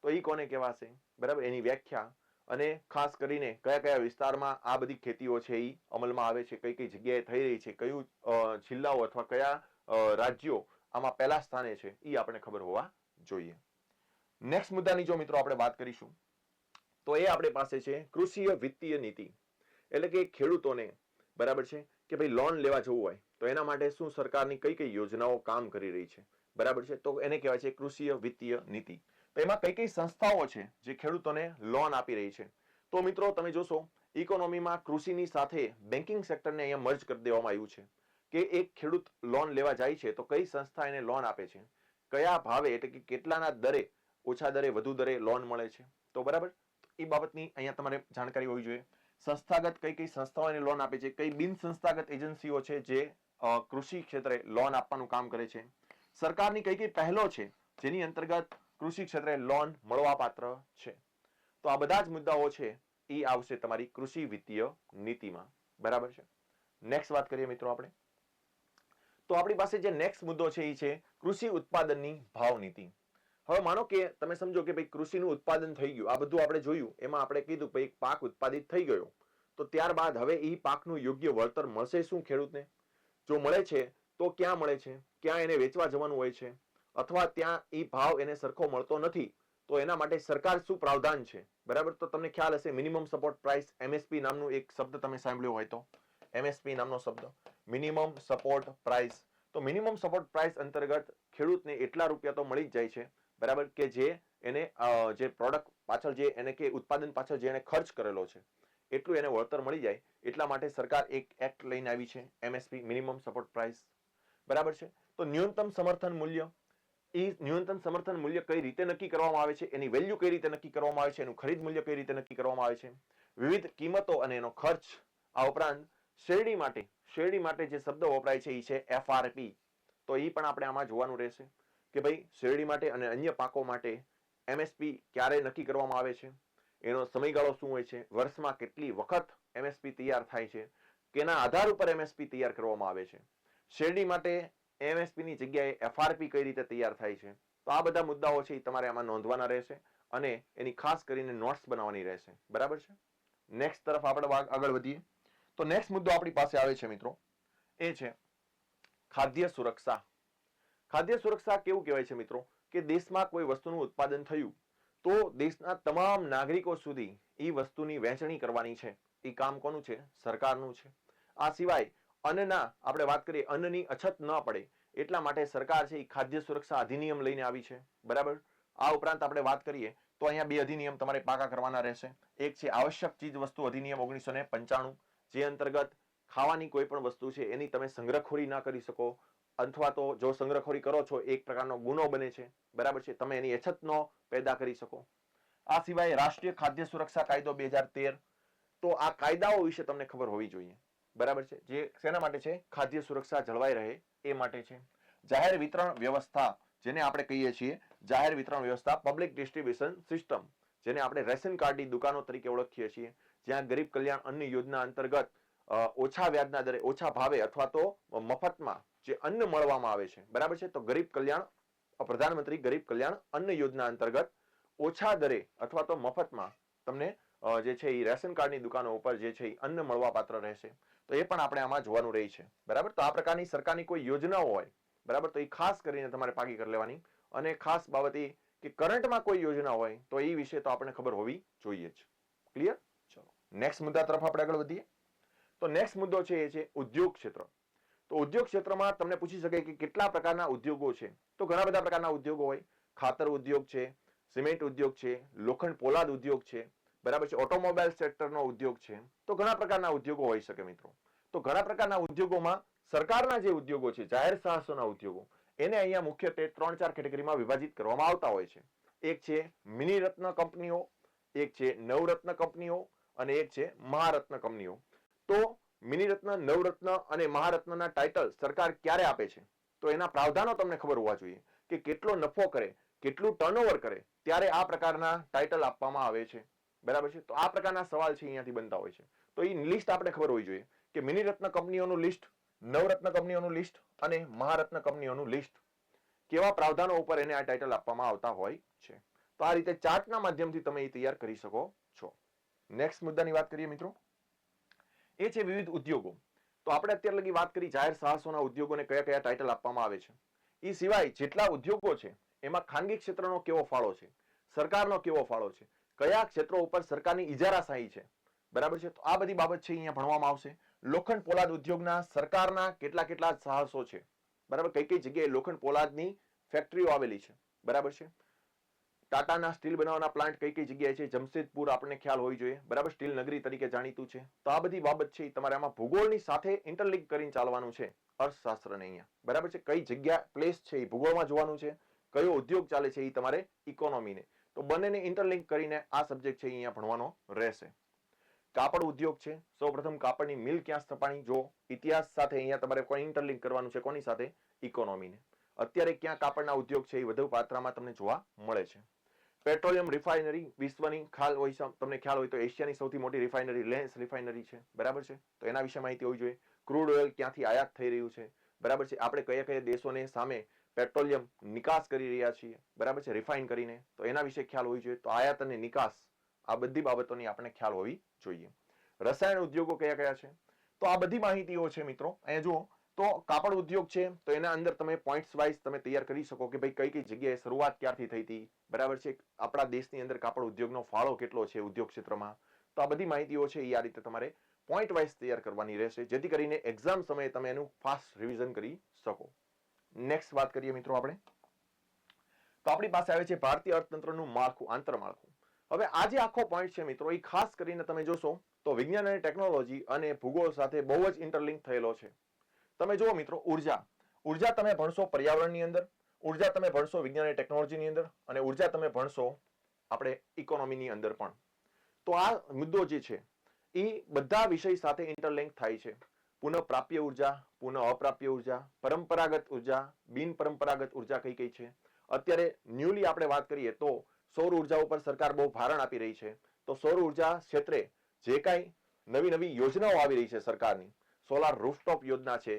તો એ કોને કહેવાશે? બરાબર, એની વ્યાખ્યા અને ખાસ કરીને કયા કયા વિસ્તારમાં આ બધી ખેતીઓ છે એ અમલમાં આવે છે, કઈ કઈ જગ્યાએ થઈ રહી છે, કયું જિલ્લાઓ અથવા કયા રાજ્યો આમાં પહેલા સ્થાને છે એ આપણે ખબર હોવા જોઈએ. નેક્સ્ટ મુદ્દાની જો મિત્રો આપણે વાત કરીશું તો એ આપણી પાસે છે કૃષિ વિત્તીય નીતિ. એટલે કે ખેડૂતોને, બરાબર છે, કે ભાઈ લોન લેવા જવું હોય તો એના માટે શું સરકારની કઈ કઈ યોજનાઓ કામ કરી રહી છે, બરાબર છે, તો એને કહેવાય છે કૃષિ વિત્તીય નીતિ. તો એમાં કઈ કઈ સંસ્થાઓ છે જે ખેડૂતોને લોન આપી રહી છે? તો મિત્રો તમે જોશો ઇકોનોમીમાં કૃષિની સાથે બેન્કિંગ સેક્ટરને અહીંયા મર્જ કરી દેવામાં આવ્યું છે કે એક ખેડૂત લોન લેવા જાય છે તો કઈ સંસ્થા એને લોન આપે છે, કયા ભાવે, એટલે કે કેટલાના દરે, ઓછા દરે, વધુ દરે લોન મળે છે. તો બરાબર, એ બાબતની અહીંયા તમારે જાણકારી હોવી જોઈએ. સંસ્થાગત કઈ કઈ સંસ્થાઓ એને લોન આપે છે, કઈ બિન સંસ્થાગત એજન્સીઓ છે જે કૃષિ ક્ષેત્રે લોન આપવાનું કામ કરે છે, સરકારની કઈ કઈ પહેલો છે જેની અંતર્ગત કૃષિ ક્ષેત્રે લોન મળવાપાત્ર છે. તો આ બધા જ મુદ્દાઓ છે એ આવશે તમારી કૃષિ વિત્તીય નીતિમાં, બરાબર છે. નેક્સ્ટ વાત કરીએ મિત્રો આપણે, તો આપણી પાસે જે નેક્સ્ટ મુદ્દો છે એ છે કૃષિ ઉત્પાદનની ભાવ નીતિ. હવે માનો કે તમે સમજો કે ભાઈ કૃષિનું ઉત્પાદન થઈ ગયું, આ બધું આપણે જોયું, એમાં આપણે કીધું ભાઈ પાક ઉત્પાદિત થઈ ગયો, તો ત્યારબાદ હવે એ પાકનું યોગ્ય વળતર મળશે શું ખેડૂતને? જો મળે છે તો ક્યાં મળે છે, ક્યાં એને વેચવા જવાનું હોય છે, અથવા ત્યાં એ ભાવ એને સરખો મળતો નથી તો એના માટે સરકાર શું પ્રાવધાન છે, બરાબર. તો તમને ખ્યાલ હશે મિનિમમ સપોર્ટ પ્રાઇસ, એમએસપી નામનું એક શબ્દ તમે સાંભળ્યો હોય તો, એમએસપી નામનો શબ્દ, મિનિમમ સપોર્ટ પ્રાઇસ. તો મિનિમમ સપોર્ટ પ્રાઇસ અંતર્ગત ખેડૂતને એટલા રૂપિયા તો મળી જ જાય છે, બરાબર, કે જે એને જે પ્રોડક્ટ પાછળ જે એને કે ઉત્પાદન પાછળ જે એને ખર્ચ કરેલો છે એટલું એને વળતર મળી જાય. એટલા માટે સરકાર એક એક્ટ લઈને આવી છે, એમએસપી, મિનિમમ સપોર્ટ પ્રાઇસ, બરાબર છે. તો ન્યૂનતમ સમર્થન મૂલ્ય, એ ન્યૂનતમ સમર્થન મૂલ્ય કઈ રીતે નક્કી કરવામાં આવે છે, એની વેલ્યુ કઈ રીતે નક્કી કરવામાં આવે છે, એનું ખરીદ મૂલ્ય કઈ રીતે નક્કી કરવામાં આવે છે, વિવિધ કિંમતો અને એનો ખર્ચ. આ ઉપરાંત શેરડી માટે જે શબ્દ વપરાય છે એ છે એફઆરપી. તો એ પણ આપણે આમાં જોવાનું રહેશે કે ભાઈ શેરડી માટે અને અન્ય પાકો માટે એમએસપી ક્યારે નક્કી કરવામાં આવે છે, એનો સમયગાળો શું હોય છે, વર્ષમાં કેટલી વખત એમએસપી તૈયાર થાય છે, કેના આધાર ઉપર એમએસપી તૈયાર કરવામાં આવે છે, શેરડી માટે એમએસપી ની જગ્યાએ એફઆરપી કઈ રીતે તૈયાર થાય છે. તો આ બધા મુદ્દાઓ છે એ તમારે આમાં નોંધવાના રહેશે અને એની ખાસ કરીને નોટ્સ બનાવવાની રહેશે, બરાબર છે. નેક્સ્ટ તરફ આપણે આગળ વધીએ તો નેક્સ્ટ મુદ્દો આપણી પાસે આવે છે મિત્રો, એ છે ખાદ્ય સુરક્ષા. ખાદ્ય સુરક્ષા કેવું કહેવાય છે મિત્રો, કે દેશમાં કોઈ વસ્તુનું ઉત્પાદન થયું તો દેશના તમામ નાગરિકો સુધી એ વસ્તુની વહેંચણી કરવાની છે. એ કામ કોનું છે? સરકારનું છે. આ સિવાય અન્નના આપણે વાત કરીએ અન્નની અછત ન પડે એટલા માટે સરકાર છે એ ખાદ્ય સુરક્ષા અધિનિયમ લઈને આવી છે, બરાબર. આ ઉપરાંત આપણે વાત કરીએ તો અહીંયા બે અધિનિયમ તમારે પાકા કરવાના રહેશે. એક છે આવશ્યક ચીજ વસ્તુ અધિનિયમ 1995, જે અંતર્ગત ખાવાની કોઈ પણ વસ્તુ છે એની તમે સંગ્રહખોરી ના કરી શકો, અથવા તો જો સંગ્રહખોરી કરો છો એક પ્રકારનો ગુનો બને છે, બરાબર છે, તમે એની અછત ન પેદા કરી શકો. આ સિવાય રાષ્ટ્રીય ખાદ્ય સુરક્ષા કાયદો 2013, તો આ કાયદાઓ વિશે તમને ખબર હોવી જોઈએ, બરાબર છે, જે શેના માટે છે? ખાદ્ય સુરક્ષા જળવાઈ રહે એ માટે છે. જાહેર વિતરણ વ્યવસ્થા, જેને આપણે કહીએ છીએ જાહેર વિતરણ વ્યવસ્થા, પબ્લિક ડિસ્ટ્રીબ્યુશન સિસ્ટમ, જેને આપણે રેશન કાર્ડની દુકાનો તરીકે ઓળખીએ છીએ, જ્યાં ગરીબ કલ્યાણ અન્ન યોજના અંતર્ગત ઓછા વ્યાજના દરે, ઓછા ભાવે અથવા તો મફતમાં જે અન્ન મળવામાં આવે છે, બરાબર છે. તો ગરીબ કલ્યાણ પ્રધાનમંત્રી ગરીબ કલ્યાણ અન્ન યોજના અંતર્ગત ઓછા દરે અથવા તો મફતમાં તમને જે છે એ રેશન કાર્ડની દુકાનો ઉપર જે છે એ અન્ન મળવા પાત્ર રહેશે. તો એ પણ આપણે આમાં જોવાનું રહી છે, બરાબર. તો આ પ્રકારની સરકારની કોઈ યોજનાઓ હોય, બરાબર, તો એ ખાસ કરીને તમારે પાકી કરી લેવાની. અને ખાસ બાબત એ કે કરંટમાં કોઈ યોજના હોય તો એ વિશે તો આપણે ખબર હોવી જોઈએ જ. ક્લિયર? ચલો નેક્સ્ટ મુદ્દા તરફ આપણે આગળ વધીએ. તો નેક્સ્ટ મુદ્દો છે એ છે ઉદ્યોગ ક્ષેત્ર. તો ઉદ્યોગ ક્ષેત્રમાં તમને પૂછી શકે કે કેટલા પ્રકારના ઉદ્યોગો છે? તો ઘણા બધા પ્રકારના ઉદ્યોગો હોય. ખાતર ઉદ્યોગ છે, સિમેન્ટ ઉદ્યોગ છે, લોખંડ પોલાદ ઉદ્યોગ છે, બરાબર છે, ઓટોમોબાઈલ સેક્ટરનો ઉદ્યોગ છે. તો ઘણા પ્રકારના ઉદ્યોગો હોઈ શકે મિત્રો. તો ઘણા પ્રકારના ઉદ્યોગોમાં સરકારના જે ઉદ્યોગો છે, જાહેર સાહસોના ઉદ્યોગો, એને અહીંયા મુખ્યત્વે 3-4 કેટેગરીમાં વિભાજિત કરવામાં આવતા હોય છે. એક છે મિની રત્ન કંપનીઓ, એક છે નવરત્ન કંપનીઓ અને એક છે મહારત્ન કંપનીઓ. તો મિની રત્ન, નવરત્ન અને મહારત્નના ટાઇટલ સરકાર ક્યારે આપે છે? તો એના પ્રાવધાનો તમને ખબર હોવા જોઈએ કે કેટલો નફો કરે, કેટલું ટર્નઓવર કરે, ત્યારે આ પ્રકારના ટાઇટલ આપવામાં આવે છે, બરાબર છે. તો આ પ્રકારના સવાલ છે અહીંયાથી બનતા હોય છે. તો એ લિસ્ટ આપણે ખબર હોવી જોઈએ કે મિની રત્ન કંપનીઓનું લિસ્ટ, નવરત્ન કંપનીઓનું લિસ્ટ અને મહારત્ન કંપનીઓનું લિસ્ટ, કેવા પ્રાવધાનો ઉપર એને આ ટાઇટલ આપવામાં આવતા હોય છે. તો આ રીતે ચાર્ટના માધ્યમથી તમે એ તૈયાર કરી શકો છો. નેક્સ્ટ મુદ્દાની વાત કરીએ મિત્રો, એ છે વિવિધ ઉદ્યોગો. તો આપણે અત્યાર લગી વાત કરી જાહેર સાહસોના ઉદ્યોગોને કયા કયા ટાઇટલ આપવામાં આવે છે. એ સિવાય જેટલા ઉદ્યોગો છે એમાં ખાનગી ક્ષેત્રનો કેવો ફાળો છે, સરકારનો કેવો ફાળો છે, કયા ક્ષેત્રો ઉપર સરકારની ઇજારાશાહી છે, બરાબર છે. તો આ બધી બાબત છે અહીંયા ભણવામાં આવશે. લોખંડ પોલાદ ઉદ્યોગના સરકારના કેટલા કેટલા સાહસો છે, બરાબર, કઈ કઈ જગ્યાએ લોખંડ પોલાદની ફેક્ટરીઓ આવેલી છે, બરાબર છે. ટાટાના સ્ટીલ બનાવવાના પ્લાન્ટ કઈ કઈ જગ્યાએ છે, જમશેદપુર આપણને ખ્યાલ હોવી જોઈએ, બરાબર, સ્ટીલ નગરી તરીકે જાણીતું છે. તો આ બધી બાબત છે તમારે આમાં ભૂગોળની સાથે ઇન્ટરલિંક કરીને ચાલવાનું છે અર્થશાસ્ત્રને અહીંયા, બરાબર છે. કઈ જગ્યા પ્લેસ છે એ ભૂગોળમાં જોવાનું છે, કયો ઉદ્યોગ ચાલે છે એ તમારે ઇકોનોમીને. તો બંનેને ઇન્ટરલિંક કરીને આ સબ્જેક્ટ છે અહીંયા ભણવાનો રહેશે. કાપડ ઉદ્યોગ છે, સૌપ્રથમ કાપડની મિલ ક્યાં સ્થપાણી, જો ઇતિહાસ સાથે અહીંયા તમારે કોઈ ઇન્ટરલિંક કરવાનું છે, કોની સાથે? ઇકોનોમીને. અત્યારે ક્યાં કાપડના ઉદ્યોગ છે એ વધુ માત્રામાં તમને જોવા મળે છે. પેટ્રોલિયમ રિફાઇનરી, વિશ્વની ખ્યાલ હોય, તમને ખ્યાલ હોય તો એશિયાની સૌથી મોટી રિફાઇનરી રિલાયન્સ રિફાઇનરી છે, બરાબર છે. તો એના વિશે માહિતી હોવી જોઈએ. ક્રૂડ ઓઇલ ક્યાંથી આયાત થઈ રહ્યું છે, બરાબર છે, આપણે કયા કયા દેશોને સામે પેટ્રોલિયમ નિકાસ કરી રહ્યા છીએ, બરાબર છે, રિફાઇન કરીને, તો એના વિશે ખ્યાલ હોવી જોઈએ. તો આયાત અને નિકાસ, આ બધી બાબતોની આપણે ખ્યાલ હોવી જોઈએ. રસાયણ ઉદ્યોગો કયા કયા છે, તો આ બધી માહિતીઓ છે મિત્રો. અહીંયા જુઓ તો કાપડ ઉદ્યોગ છે, તો એના અંદર તમે પોઈન્ટ્સ વાઇઝ તમે તૈયાર કરી શકો કે ભાઈ કઈ કઈ જગ્યાએ શરૂઆત ક્યારથી થઈ હતી, બરાબર છે, આપણા દેશની અંદર કાપડ ઉદ્યોગનો ફાળો કેટલો છે ઉદ્યોગ ક્ષેત્રમાં. તો આ બધી માહિતીઓ છે એ આ રીતે તમારે પોઈન્ટ વાઇઝ તૈયાર કરવાની રહેશે, જેથી કરીને એક્ઝામ સમયે તમે એનું ફાસ્ટ રિવિઝન કરી શકો. નેક્સ્ટ વાત કરીએ મિત્રો આપણે, તો આપણી પાસે આવે છે ભારતીય અર્થતંત્રનું માળખું, આંતરમાળખું. હવે આ જે આખો પોઈન્ટ છે મિત્રો, એ ખાસ કરીને તમે જોશો તો વિજ્ઞાન અને ટેકનોલોજી અને ભૂગોળ સાથે બહુ જ ઇન્ટરલિંક થયેલો છે. તમે જુઓ મિત્રો, ઉર્જા તમે ભણશો પર્યાવરણની અંદર, ઉર્જા તમે ભણશો વિજ્ઞાન અને ટેકનોલોજીની અંદર, અને ઉર્જા તમે ભણશો આપણે ઇકોનોમીની અંદર પણ. તો આ મુદ્દો જે છે એ બધા વિષય સાથે ઇન્ટરલિંક થાય છે. પુનઃપ્રાપ્ય ઉર્જા, પુનઃ અપ્રાપ્ય ઉર્જા, પરંપરાગત ઉર્જા, બિન પરંપરાગત ઉર્જા કઈ કઈ છે. અત્યારે ન્યુલી આપણે વાત કરીએ તો સૌર ઉર્જા ઉપર સરકાર બહુ ભારણ આપી રહી છે. તો સૌર ઉર્જા ક્ષેત્રે જે કાંઈ નવી નવી યોજનાઓ આવી રહી છે સરકારની, સોલાર રૂફટોપ યોજના છે,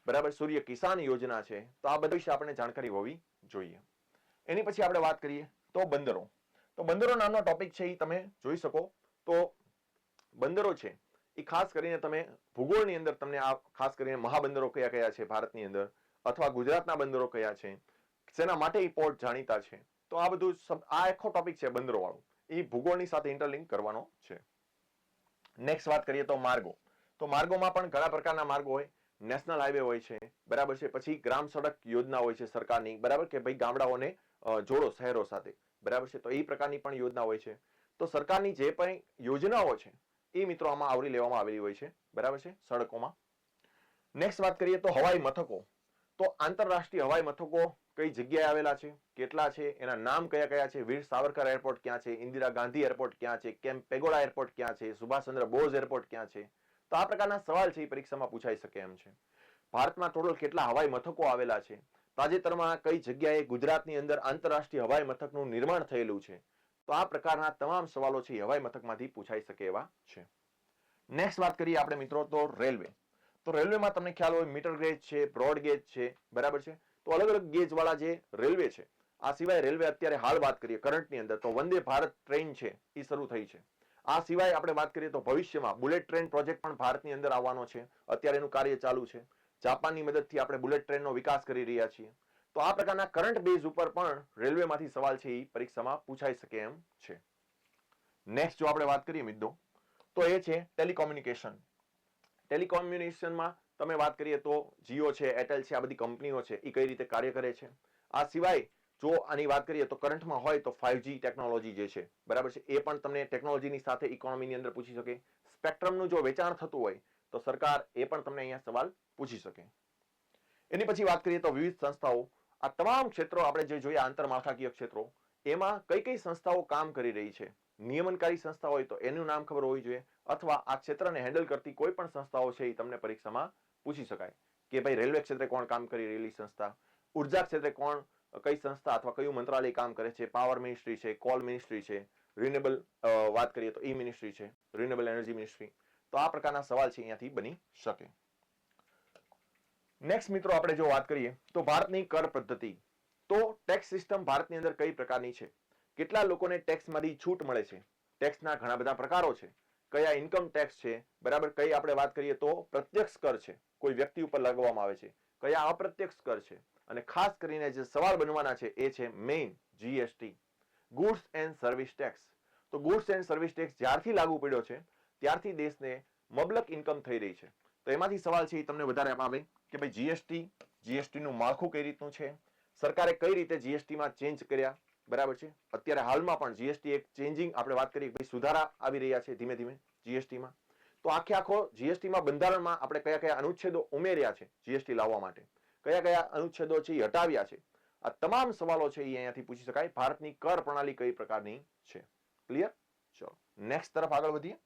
બરાબર, સૂર્ય કિસાન યોજના છે, તો આ બધા વિશે આપણે જાણકારી હોવી જોઈએ. એની પછી આપણે વાત કરીએ તો બંદરો. તો બંદરો નામનો ટોપિક છે એ તમે જોઈ શકો. તો બંદરો છે એ ખાસ કરીને તમે ભૂગોળની અંદર તમને આ ખાસ કરીને મહાબંદરો કયા કયા છે ભારતની અંદર, અથવા ગુજરાતના બંદરો કયા છે, શેના માટે એ પોર્ટ જાણીતા છે. તો આ બધું આ આખો ટોપિક છે બંદરો વાળો, એ ભૂગોળની સાથે ઇન્ટરલિંક કરવાનો છે. નેક્સ્ટ વાત કરીએ તો માર્ગો. તો માર્ગોમાં પણ ઘણા પ્રકારના માર્ગો હોય. નેશનલ હાઈવે હોય છે, બરાબર છે, પછી ગ્રામ સડક યોજના હોય છે સરકારની, બરાબર, કે ભાઈ ગામડાઓને જોડો શહેરો સાથે, બરાબર છે, તો એ પ્રકારની પણ યોજના હોય છે. તો સરકારની જે પણ યોજનાઓ છે એ મિત્રો આમાં આવરી લેવામાં આવેલી હોય છે, બરાબર છે, સડકોમાં. નેક્સ્ટ વાત કરીએ તો હવાઈ મથકો. તો આંતરરાષ્ટ્રીય હવાઈ મથકો કઈ જગ્યાએ આવેલા છે, કેટલા છે, એના નામ કયા કયા છે, વીર સાવરકર એરપોર્ટ ક્યાં છે, ઇન્દિરા ગાંધી એરપોર્ટ ક્યાં છે, કેમ્પ પેગોડા એરપોર્ટ ક્યાં છે, સુભાષચંદ્ર બોઝ એરપોર્ટ ક્યાં છે. તો આ પ્રકારના સવાલ છે એ પરીક્ષામાં પૂછાઈ શકે એમ છે. ભારતમાં ટોટલ કેટલા હવાઈ મથકો આવેલા છે, તાજેતરમાં કઈ જગ્યાએ ગુજરાતની અંદર આંતરરાષ્ટ્રીય હવાઈ મથકનું નિર્માણ થયેલું છે. તો આ પ્રકારના તમામ સવાલો છે હવાઈ મથકમાંથી પૂછાઈ શકે એવા છે. નેક્સ્ટ વાત કરીએ આપણે મિત્રો તો રેલવે. તો રેલવેમાં તમને ખ્યાલ હોય મીટર ગેજ છે, બ્રોડ ગેજ છે, બરાબર છે, તો અલગ અલગ ગેજ વાળા જે રેલવે છે. આ સિવાય રેલવે અત્યારે હાલ વાત કરીએ કરંટની અંદર તો વંદે ભારત ટ્રેન છે એ શરૂ થઈ છે. આ સિવાય આપણે વાત કરીએ તો ભવિષ્યમાં બુલેટ ટ્રેન પ્રોજેક્ટ પણ ભારતની અંદર આવવાનો છે. અત્યારે એનું કાર્ય ચાલુ છે. જાપાનની મદદથી આપણે બુલેટ ટ્રેનનો વિકાસ કરી રહ્યા છીએ. તો આ પ્રકારના કરંટ બેઝ ઉપર પણ રેલવેમાંથી સવાલ છે એ પરીક્ષામાં પૂછાઈ શકે એમ છે. નેક્સ્ટ જો આપણે વાત કરીએ મિત્રો તો એ છે ટેલિકોમ્યુનિકેશન. ટેલિકોમ્યુનિકેશનમાં તમે વાત કરીએ તો જીઓ છે, એરટેલ છે, આ બધી કંપનીઓ છે એ કઈ રીતે કાર્ય કરે છે. આ સિવાય જો આની વાત કરીએ તો કરંટમાં હોય તો 5G ટેકનોલોજી જે છે, બરાબર છે, એ પણ તમને ટેકનોલોજીની સાથે ઇકોનોમીની અંદર પૂછી શકે. સ્પેક્ટ્રમનું જો વેચાણ થતું હોય તો સરકાર એ પણ તમને અહીંયા સવાલ પૂછી શકે. એની પછી વાત કરીએ તો વિવિધ સંસ્થાઓ. આ તમામ ક્ષેત્રો આપણે જે જોઈએ આંતરમાળખાકીય ક્ષેત્રો, એમાં કઈ કઈ સંસ્થાઓ કામ કરી રહી છે. નિયમનકારી સંસ્થા હોય તો એનું નામ ખબર હોવી જોઈએ, અથવા આ ક્ષેત્રને હેન્ડલ કરતી કોઈ પણ સંસ્થાઓ છે એ તમને પરીક્ષામાં પૂછી શકાય કે ભાઈ રેલવે ક્ષેત્રે કોણ કામ કરી રહેલી સંસ્થા, ઉર્જા ક્ષેત્રે કોણ કઈ સંસ્થા અથવા કયું મંત્રાલય કામ કરે છે, પાવર મિનિસ્ટ્રી છે, કોલ મિનિસ્ટ્રી છે, રિન્યુએબલ વાત કરીએ તો ઈ મિનિસ્ટ્રી છે, રિન્યુએબલ એનર્જી મિનિસ્ટ્રી. તો આ પ્રકારના સવાલ છે અહીંયાથી બની શકે. નેક્સ્ટ મિત્રો આપણે જો વાત કરીએ તો ભારતની કર પદ્ધતિ. તો ટેક્સ સિસ્ટમ ભારતની અંદર કઈ પ્રકારની છે, કેટલા લોકોને ટેક્સમાંથી છૂટ મળે છે, ટેક્સના ઘણા બધા પ્રકારો છે, કયા ઇન્કમ ટેક્સ છે, બરાબર, કઈ આપણે વાત કરીએ તો પ્રત્યક્ષ કર છે, કોઈ વ્યક્તિ ઉપર લગાવવામાં આવે છે, કયા અપ્રત્યક્ષ કર છે, અને ખાસ કરીને જે સવાલ બનવાના છે એ છે main GST, goods and service tax. તો ગુડ્સ એન્ડ સર્વિસ ટેક્સ જ્યારથી લાગુ પડ્યો છે ત્યારથી દેશને મબલક ઇન્કમ થઈ રહી છે. તો એમાંથી સવાલ છે એ તમને વધારે આવે કે ભાઈ જીએસટી નું માળખું કઈ રીતનું છે, સરકારે કઈ રીતે જીએસટી માં ચેન્જ કર્યા, બરાબર છે, અત્યારે હાલમાં પણ જીએસટી એક ચેન્જિંગ આપણે વાત કરીએ ભાઈ સુધારા આવી રહ્યા છે ધીમે ધીમે જીએસટીમાં. તો આખો જીએસટીમાં બંધારણમાં આપણે કયા કયા અનુચ્છેદો ઉમેર્યા છે જીએસટી લાવવા માટે, કયા કયા અનુચ્છેદો છે એ હટાવ્યા છે, આ તમામ સવાલો છે એ અહીંયાથી પૂછી શકાય. ભારતની કર પ્રણાલી કઈ પ્રકારની છે. ક્લિયર? ચલો નેક્સ્ટ તરફ આગળ વધીએ.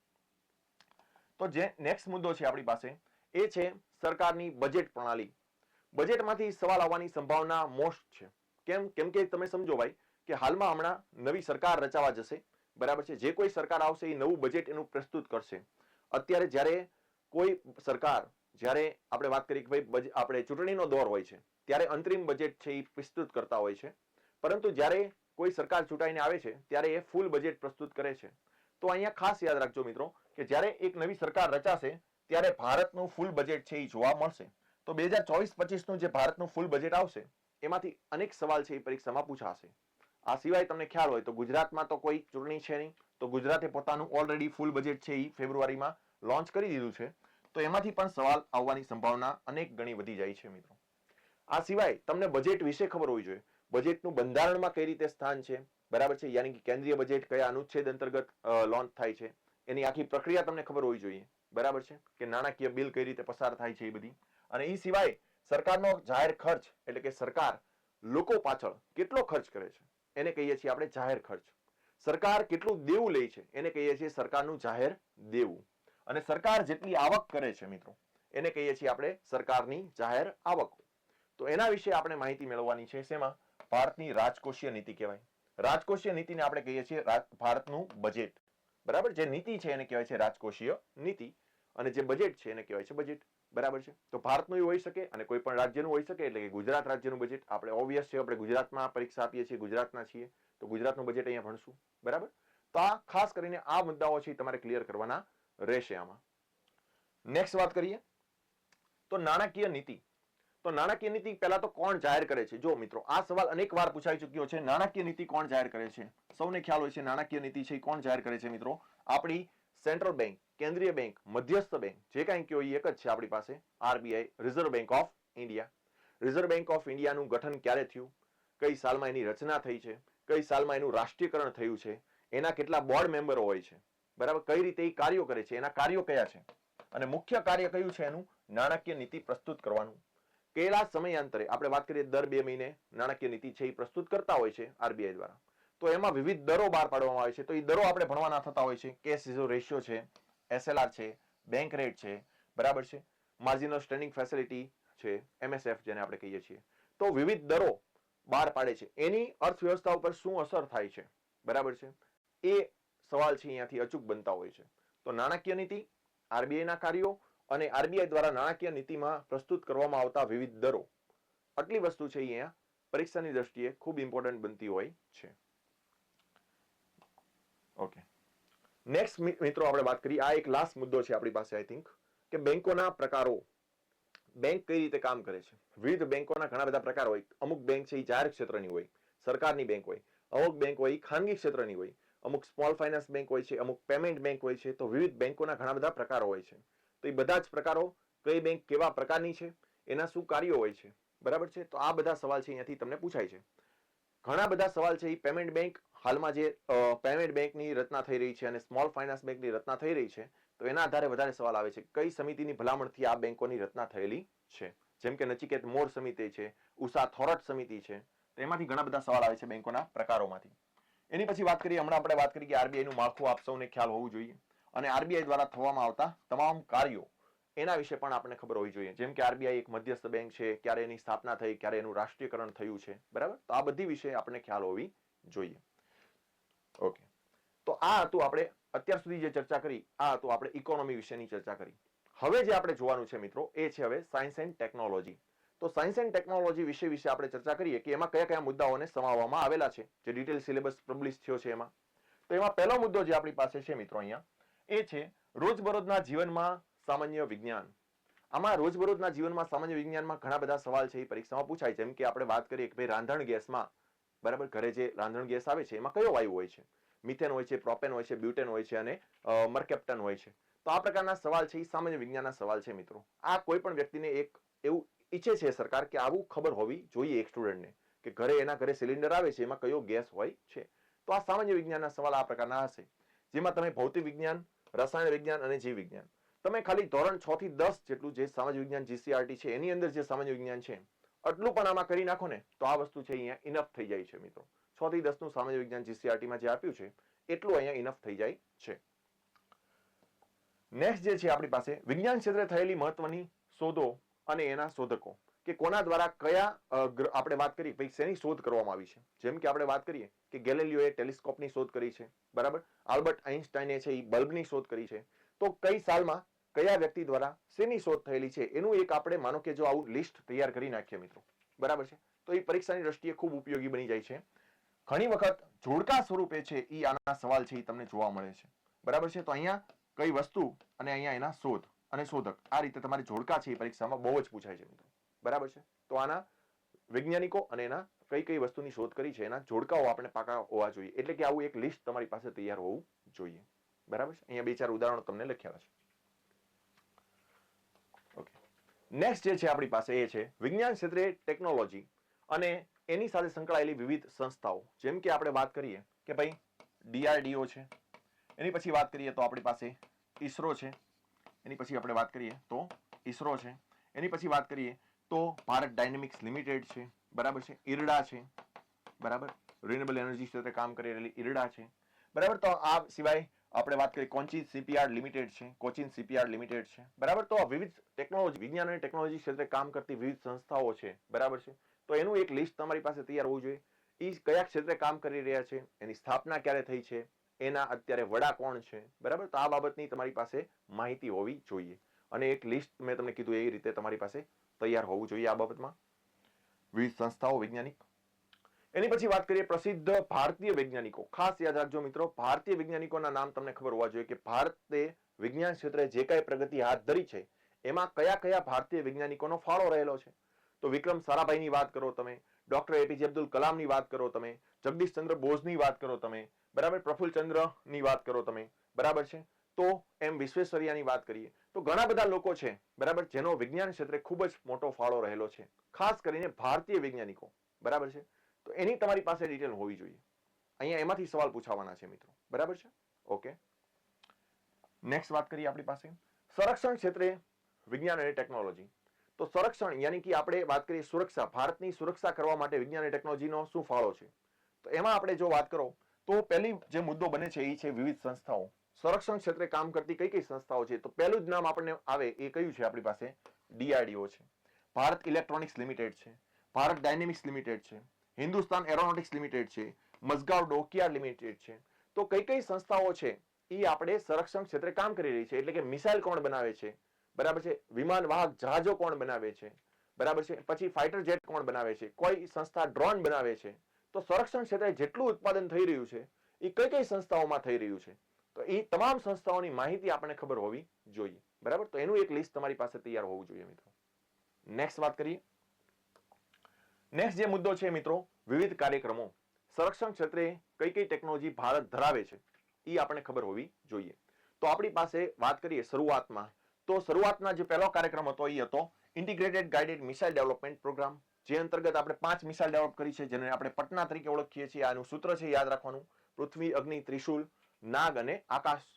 તો જે નેક્સ્ટ મુદ્દો છે આપણી પાસે એ છે સરકારની બજેટ પ્રણાલી. બજેટમાંથી સવાલ આવવાની સંભાવના મોસ્ટ છે. કેમ કે તમે સમજો ભાઈ કે હાલમાં હમણાં નવી સરકાર રચાવા જશે, બરાબર છે, જે કોઈ સરકાર આવશે એ નવું બજેટ એનું પ્રસ્તુત કરશે. અત્યારે જ્યારે કોઈ સરકાર, જ્યારે આપણે વાત કરીએ કે ભાઈ આપણે ચૂંટણીનો દોર હોય છે ત્યારે અંતરિમ બજેટ છે એ પ્રસ્તુત કરતા હોય છે, પરંતુ જ્યારે કોઈ સરકાર ચૂંટાઈને આવે છે ત્યારે એ ફૂલ બજેટ પ્રસ્તુત કરે છે. તો અહીંયા ખાસ યાદ રાખજો મિત્રો કે જ્યારે એક નવી સરકાર રચાશે ત્યારે ભારતનું ફૂલ બજેટ છે એ જોવા મળશે. તો 2024-25 નું જે ભારતનું ફૂલ બજેટ આવશે એમાંથી અનેક સવાલ છે એ પરીક્ષામાં પૂછાશે. આ સિવાય તમને ખ્યાલ હોય તો ગુજરાતમાં તો કોઈ ચૂંટણી છે નહીં, તો ગુજરાતે પોતાનું ઓલરેડી ફૂલ બજેટ છે એ ફેબ્રુઆરીમાં લોન્ચ કરી દીધું છે. તો એમાંથી પણ સવાલ આવવાની સંભાવના અનેક ગણી વધી જાય છે મિત્રો. આ સિવાય તમને બજેટ વિશે ખબર હોવી જોઈએ, બજેટનું બંધારણમાં કઈ રીતે સ્થાન છે, બરાબર છે, યાની કે કેન્દ્રીય બજેટ કયા અનુચ્છેદ અંતર્ગત લોન્ચ થાય છે, એની આખી પ્રક્રિયા તમને ખબર હોવી જોઈએ, બરાબર છે, કે નાણાકીય બિલ કઈ રીતે પસાર થાય છે એ બધી. અને એ સિવાય સરકારનો જાહેર ખર્ચ એટલે કે સરકાર લોકો પાછળ કેટલો ખર્ચ કરે છે એને કહીએ છીએ આપણે જાહેર ખર્ચ. સરકાર કેટલું દેવું લે છે એને કહીએ છીએ સરકારનું જાહેર દેવું. અને સરકાર જેટલી આવક કરે છે મિત્રો એને કહીએ છીએ આપણે સરકારની જાહેર આવક. તો એના વિશે આપણે માહિતી મેળવવાની છે. શેમાં? ભારતની રાજકોષીય નીતિ કહેવાય. રાજકોષીય નીતિને આપણે કહીએ છીએ ભારતનું બજેટ, બરાબર. જે નીતિ છે એને કહેવાય છે રાજકોષીય નીતિ, અને જે બજેટ છે એને કહેવાય છે બજેટ, બરાબર છે. તો ભારતનું હોઈ શકે અને કોઈ પણ રાજ્યનું હોઈ શકે, એટલે કે ગુજરાત રાજ્યનું બજેટ. આપણે ઓબ્વિયસ છે, આપણે ગુજરાતમાં પરીક્ષા આપીએ છીએ, ગુજરાતના છીએ, તો ગુજરાતનું બજેટ અહીંયા ભણશું, બરાબર. તો આ ખાસ કરીને આ મુદ્દાઓ છે તમારે ક્લિયર કરવાના રહેશે આમાં. નેક્સ્ટ વાત કરીએ તો નાણાકીય નીતિ. તો નાણાકીય નીતિ પહેલા તો કોણ જાહેર કરે છે? જો મિત્રો આ સવાલ અનેક વાર પૂછાઈ ચૂક્યો છે. નાણાકીય નીતિ કોણ જાહેર કરે છે? સૌને ખ્યાલ હોય છે નાણાકીય નીતિ છે કોણ જાહેર કરે છે મિત્રો? આપણી સેન્ટ્રલ બેંક, કેન્દ્રીય બેંક, મધ્યસ્થ બેંક જે કાંઈ કયો એ એક જ છે આપણી પાસે, RBI, reserve bank of India. Reserve bank of ઇન્ડિયાનું ગઠન ક્યારે થયું, કઈ સાલમાં એની રચના થઈ છે, કઈ સાલમાં એનું રાષ્ટ્રીયકરણ થયું છે, એના કેટલા બોર્ડ મેમ્બરો હોય છે, બરાબર, કઈ રીતે એ કાર્યો કરે છે, એના કાર્યો કયા છે, અને મુખ્ય કાર્ય કયું છે એનું, નાણાકીય નીતિ પ્રસ્તુત કરવાનું. કેટલા સમયાંતરે આપણે વાત કરીએ દર 2 મહિને નાણાકીય નીતિ છે એ પ્રસ્તુત કરતા હોય છે આરબીઆઈ દ્વારા. તો એમાં વિવિધ દરો બહાર પાડવામાં આવે છે. તો એ દરો આપણે ભણવાના થતા હોય છે. કેશ રેશિયો છે, એસએલઆર છે, બેંક રેટ છે, બરાબર છે, માર્જિનલ સ્ટેન્ડિંગ ફેસિલિટી છે, એમએસએફ જેને આપણે કહીએ છીએ. તો વિવિધ દરો બહાર પાડે છે, એની અર્થવ્યવસ્થા ઉપર શું અસર થાય છે, બરાબર છે, એ સવાલ છે અહીંયાથી અચૂક બનતા હોય છે. તો નાણાકીય નીતિ, આરબીઆઈ ના કાર્યો અને આરબીઆઈ દ્વારા નાણાકીય નીતિમાં પ્રસ્તુત કરવામાં આવતા વિવિધ દરો, આટલી વસ્તુ છે અહીંયા પરીક્ષાની દ્રષ્ટિએ ખૂબ ઇમ્પોર્ટન્ટ બનતી હોય છે. ઓકે, નેક્સ્ટ મિત્રો આપણે વાત કરીએ, આ એક લાસ્ટ મુદ્દો છે આપણી પાસે આઈ થિંક, કે બેંકોના પ્રકારો. બેંક કઈ રીતે કામ કરે છે. વિવિધ બેંકોના ઘણા બધા પ્રકાર હોય. અમુક બેંક છે એ જાહેર ક્ષેત્રની હોય, સરકારની બેંક હોય, અમુક બેંક હોય ખાનગી ક્ષેત્રની હોય, અમુક સ્મોલ ફાઇનાન્સ બેંક હોય છે, અમુક પેમેન્ટ બેંક હોય છે. તો વિવિધ બેંકોના ઘણા બધા પ્રકારો હોય છે. તો એ બધા જ પ્રકારો, કઈ બેંક કેવા પ્રકારની છે, એના શું કાર્યો હોય છે, બરાબર છે. તો આ બધા સવાલ છે અહીંયાથી તમને પૂછાય છે. ઘણા બધા સવાલ છે એ પેમેન્ટ બેંક, હાલમાં જે પેમેન્ટ બેંકની રચના થઈ રહી છે અને સ્મોલ ફાઇનાન્સ બેંકની રચના થઈ રહી છે, તો એના આધારે વધારે સવાલ આવે છે કઈ સમિતિની ભલામણથી આ બેંકોની રચના થયેલી છે. જેમ કે નચિકેત મોર સમિતિ છે, ઉષા થોરટ સમિતિ છે. તો એમાંથી ઘણા બધા સવાલ આવે છે બેંકોના પ્રકારોમાંથી. એની પછી વાત કરીએ, હમણાં આપણે વાત કરી કે આરબીઆઈ નું માળખું આપ સૌને ખ્યાલ હોવું જોઈએ, અને આરબીઆઈ દ્વારા થવામાં આવતા તમામ કાર્યો એના વિશે પણ આપણને ખબર હોવી જોઈએ. જેમ કે આરબીઆઈ એક મધ્યસ્થ બેંક છે, ક્યારે એની સ્થાપના થઈ, ક્યારે એનું રાષ્ટ્રીયકરણ થયું છે, બરાબર. તો આ બધી વિશે આપણને ખ્યાલ હોવી જોઈએ. ઓકે, તો આ હતું આપણે અત્યાર સુધી જે ચર્ચા કરી, આ હતું આપણે ઇકોનોમી વિશેની ચર્ચા કરી. હવે જે આપણે જોવાનું છે મિત્રો, એ છે હવે સાયન્સ એન્ડ ટેકનોલોજી. તો સાયન્સ એન્ડ ટેકનોલોજી વિશે આપણે ચર્ચા કરીએ કે એમાં કયા કયા મુદ્દાઓને સમાવવામાં આવેલા છે, જે ડિટેલ સિલેબસ પબ્લિશ થયો છે એમાં. તો એમાં પહેલો મુદ્દો જે આપણી પાસે છે મિત્રો અહીંયા, એ છે રોજબરોજના જીવનમાં સામાન્ય વિજ્ઞાન. આમાં રોજબરોજના જીવનમાં સામાન્ય વિજ્ઞાનમાં ઘણા બધા સવાલ છે એ પરીક્ષામાં પૂછાય. જેમ કે આપણે વાત કરીએ કે ભાઈ રાંધણ ગેસમાં, બરાબર, ઘરે જે રાંધણ ગેસ આવે છે એમાં કયો વાયુ હોય છે. મિથેન હોય છે, પ્રોપેન હોય છે, બ્યુટેન હોય છે અને મરકેપ્ટન હોય છે. તો આ પ્રકારના સવાલ છે એ સામાન્ય વિજ્ઞાનના સવાલ છે મિત્રો. આ કોઈ પણ વ્યક્તિને એક એવું ઈચ્છે છે સરકાર કે આવું ખબર હોવી જોઈએ એક સ્ટુડન્ટને, કે ઘરે એના ઘરે સિલિન્ડર આવે છે એમાં કયો ગેસ હોય છે. તો આ સામાન્ય વિજ્ઞાનના સવાલ આ પ્રકારના હશે, જેમાં તમે ભૌતિક વિજ્ઞાન, રસાયણ વિજ્ઞાન અને જીવ વિજ્ઞાન, તમે ખાલી ધોરણ 6 થી 10 જેટલું જે સામાજિક વિજ્ઞાન જીસીઆરટી છે એની અંદર જે સામાજિક વિજ્ઞાન છે આટલું પણ આમાં કરી નાખો ને તો આ વસ્તુ છે અહીંયા ઇનફ થઈ જાય છે મિત્રો. 6 થી 10 નું સામાજિક વિજ્ઞાન જીસીઆરટી માં જે આપ્યું છે એટલું અહીંયા ઇનફ થઈ જાય છે. નેક્સ્ટ જે છે આપણી પાસે વિજ્ઞાન ક્ષેત્રે થયેલી મહત્વની શોધો અને એના શોધકો, કે કોના દ્વારા કયા આપણે વાત કરી ભાઈ શેની શોધ કરવામાં આવી છે. જેમ કે આપણે વાત કરીએ કે ગેલિલિયોએ ટેલિસ્કોપની શોધ કરી છે, બરાબર. આલ્બર્ટ આઇન્સ્ટાઈને છે એ બલ્બની શોધ કરી છે. તો કઈ સાલમાં કયા વ્યક્તિ દ્વારા શેની શોધ થયેલી છે એનું એક આપણે માનો કે જો આવું લિસ્ટ તૈયાર કરી નાખીએ મિત્રો, બરાબર છે, તો એ પરીક્ષાની દ્રષ્ટિએ ખૂબ ઉપયોગી બની જાય છે. ઘણી વખત જોડકા સ્વરૂપે છે એ આના સવાલ છે એ તમને જોવા મળે છે, બરાબર છે. તો અહીંયા કઈ વસ્તુ અને અહીંયા એના શોધ અને શોધક, આ રીતે તમારી જોડકા છે એ પરીક્ષામાં બહુ જ પૂછાય છે મિત્રો, બરાબર છે. તો આના વૈજ્ઞાનિકો અને એના કઈ કઈ વસ્તુની શોધ કરી છે એના જોડકાઓ આપણે પાકા હોવા જોઈએ. એટલે કે આવું એક લિસ્ટ તમારી પાસે તૈયાર હોવું જોઈએ, બરાબર છે. અહીંયા 2-4 ઉદાહરણો તમને લખ્યા છે. ઓકે, નેક્સ્ટ જે છે આપણી પાસે એ છે વિજ્ઞાન ક્ષેત્રે ટેકનોલોજી અને એની સાથે સંકળાયેલી વિવિધ સંસ્થાઓ. જેમ કે આપણે વાત કરીએ કે ભાઈ ડીઆરડીઓ છે, એની પછી વાત કરીએ તો આપણી પાસે ઈસરો છે, એની પછી આપણે વાત કરીએ તો ઈસરો છે, એની પછી વાત કરીએ તો ભારત ડાયનેમિક્સ લિમિટેડ છે, બરાબર છે, ઈરડા છે, બરાબર, રિન્યુએબલ એનર્જી ક્ષેત્રે કામ કરી રહેલી ઈરડા છે, બરાબર. તો આ સિવાય આપણે વાત કરીએ કોચિન શિપયાર્ડ લિમિટેડ છે, કોચિન શિપયાર્ડ લિમિટેડ છે, બરાબર. તો વિવિધ ટેકનોલોજી, વિજ્ઞાન અને ટેકનોલોજી ક્ષેત્રે કામ કરતી વિવિધ સંસ્થાઓ છે, બરાબર છે. તો એનું એક લિસ્ટ તમારી પાસે તૈયાર હોવું જોઈએ. એ કયા ક્ષેત્રે કામ કરી રહ્યા છે, એની સ્થાપના ક્યારે થઈ છે, એના અત્યારે વડા કોણ છે, બરાબર. તો આ બાબતની તમારી પાસે માહિતી હોવી જોઈએ અને એક લિસ્ટ મેં તમને કીધું એ રીતે તમારી પાસે તૈયાર હોવું જોઈએ આ બાબતમાં, વિવિધ સંસ્થાઓ, વૈજ્ઞાનિક. એની પછી વાત કરીએ પ્રસિદ્ધ ભારતીય વૈજ્ઞાનિકો. ખાસ યાદ રાખજો મિત્રો, ભારતીય વૈજ્ઞાનિકોના નામ તમને ખબર હોવા જોઈએ કે ભારતે વિજ્ઞાન ક્ષેત્રે જે કાંઈ પ્રગતિ હાથ ધરી છે એમાં કયા કયા ભારતીય વૈજ્ઞાનિકોનો ફાળો રહેલો છે. તો વિક્રમ સારાભાઈની વાત કરો તમે, ડોક્ટર એપીજે અબ્દુલ કલામની વાત કરો તમે, જગદીશચંદ્ર બોઝની વાત કરો તમે, બરાબર, પ્રફુલ્લ ચંદ્રની વાત કરો તમે, બરાબર છે. તો એમ વિશ્વેશ્વરૈયાની વાત કરીએ તો ઘણા બધા લોકો છે બરાબર, જેનો વિજ્ઞાન ક્ષેત્રે ખૂબ જ મોટો ફાળો રહેલો છે, ખાસ કરીને ભારતીય વૈજ્ઞાનિકો, બરાબર છે. તો એની તમારી પાસે ડિટેલ હોવી જોઈએ. અહીંયા એમાંથી સવાલ પૂછાવાના છે મિત્રો, બરાબર છે. ઓકે, નેક્સ્ટ વાત કરીએ આપણી પાસે સંરક્ષણ ક્ષેત્રે વિજ્ઞાન અને ટેકનોલોજી. તો સંરક્ષણ યાની કે આપણે વાત કરીએ સુરક્ષા, ભારતની સુરક્ષા કરવા માટે વિજ્ઞાન અને ટેકનોલોજીનો શું ફાળો છે, તો એમાં આપણે જો વાત કરો તો પહેલી જે મુદ્દો બને છે એ છે વિવિધ સંસ્થાઓ. સંરક્ષણ ક્ષેત્રે કામ કરતી કઈ કઈ સંસ્થાઓ છે, તો પહેલું જ નામ આપણને આવે એ કયું છે આપણી પાસે, DRDO છે, ભારત ઇલેક્ટ્રોનિક્સ લિમિટેડ છે, ભારત ડાયનેમિક્સ લિમિટેડ છે, હિન્દુસ્તાન એરોનોટિક્સ લિમિટેડ છે, મઝગાવ ડોકિયાર્ડ લિમિટેડ છે. તો કઈ કઈ સંસ્થાઓ છે એ આપણે સંરક્ષણ ક્ષેત્રે કામ કરી રહી છે, એટલે કે મિસાઇલ કોણ બનાવે છે, બરાબર છે, વિમાન વાહક જહાજો કોણ બનાવે છે, બરાબર છે, પછી ફાઇટર જેટ કોણ બનાવે છે, કોઈ સંસ્થા ડ્રોન બનાવે છે. તો સંરક્ષણ ક્ષેત્રે જેટલું ઉત્પાદન થઈ રહ્યું છે એ કઈ કઈ સંસ્થાઓમાં થઈ રહ્યું છે, તો એ તમામ સંસ્થાઓની માહિતી આપણને ખબર હોવી જોઈએ, બરાબર. તો એનું એક લિસ્ટ તમારી પાસે તૈયાર હોવું જોઈએ મિત્રો. નેક્સ્ટ વાત કરીએ. નેક્સ્ટ જે મુદ્દો છે મિત્રો, વિવિધ કાર્યક્રમો. સંરક્ષણ ક્ષેત્રે કઈ કઈ ટેકનોલોજી ભારત ધરાવે છે એ આપણને ખબર હોવી જોઈએ. તો આપણી પાસે વાત કરીએ શરૂઆતમાં, તો શરૂઆતના જે પહેલો કાર્યક્રમ હતો એ હતો integrated guided missile development programme, જે અંતર્ગત આપણે 5 મિસાઇલ ડેવલપ કરી છે, જેને આપણે પટના તરીકે ઓળખીએ છીએ. આનું સૂત્ર છે યાદ રાખવાનું, પૃથ્વી, અગ્નિ, ત્રિશુલ, નાગ અને આકાશ.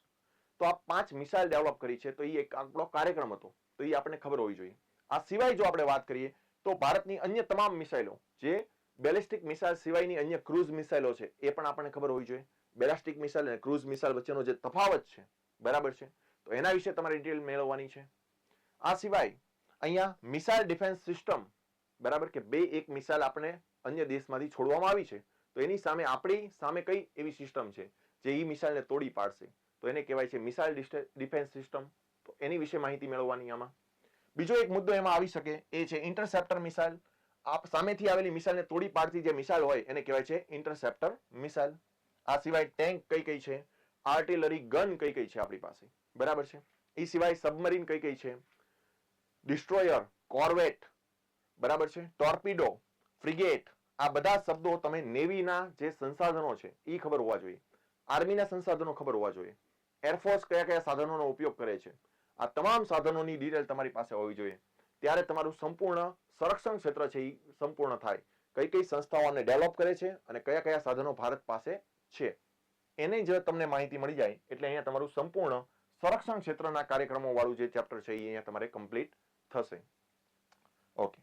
તો આ 5 મિસાઇલ ડેવલપ કરી છે, તો એ એક આપણો કાર્યક્રમ હતો, તો એ આપણને ખબર હોવી જોઈએ. આ સિવાય જો આપણે વાત કરીએ તો ભારતની અન્ય તમામ મિસાઇલો, જે બેલિસ્ટિક મિસાઇલ સિવાયની અન્ય ક્રૂઝ મિસાઇલો છે, એ પણ આપણને ખબર હોવી જોઈએ. બેલિસ્ટિક મિસાઇલ અને ક્રૂઝ મિસાઇલ વચ્ચેનો જે તફાવત છે, બરાબર છે, તો એના વિશે તમારે ડિટેલ મેળવવાની છે. આ સિવાય અહીંયા મિસાઇલ ડિફેન્સ સિસ્ટમ, બરાબર, કે એક મિસાઇલ આપણે અન્ય દેશમાંથી છોડવામાં આવી છે, તો એની સામે આપણી સામે કઈ એવી સિસ્ટમ છે જે એ મિસાઇલને તોડી પાડશે, તો એને કહેવાય છે મિસાઇલ ડિફેન્સ સિસ્ટમ. તો એની વિશે માહિતી મેળવવાની. આમાં બીજો એક મુદ્દો એમાં આવી શકે એ છે ઇન્ટરસેપ્ટર મિસાઇલ. આપ સામેથી આવેલી મિસાઇલને તોડી પાડતી જે મિસાઇલ હોય એને કહેવાય છે ઇન્ટરસેપ્ટર મિસાઇલ. આ સિવાય ટેન્ક કઈ કઈ છે, આર્ટિલરી ગન કઈ કઈ છે આપણી પાસે, બરાબર છે. એ સિવાય સબમરીન કઈ કઈ છે, ડિસ્ટ્રોયર, કોર્વેટ, બરાબર છે, ટોર્પિડો, ફ્રિગેટ. આ બધા શબ્દો તમે નેવીના જે સંસાધનો છે એ ખબર હોવા જોઈએ, આર્મીના સંસાધનો ખબર હોવા જોઈએ, એરફોર્સ કયા કયા સાધનોનો ઉપયોગ કરે છે, આ તમામ સાધનોની ડિટેલ તમારી પાસે હોવી જોઈએ. ત્યારે તમારું સંપૂર્ણ સંરક્ષણ ક્ષેત્ર છે એ સંપૂર્ણ થાય. કઈ કઈ સંસ્થાઓને ડેવલપ કરે છે અને કયા કયા સાધનો ભારત પાસે છે, એની જ તમને માહિતી મળી જાય એટલે અહીંયા તમારું સંપૂર્ણ સંરક્ષણ ક્ષેત્રના કાર્યક્રમો વાળું જે ચેપ્ટર છે એ અહીંયા તમારે કમ્પ્લીટ થશે. ઓકે,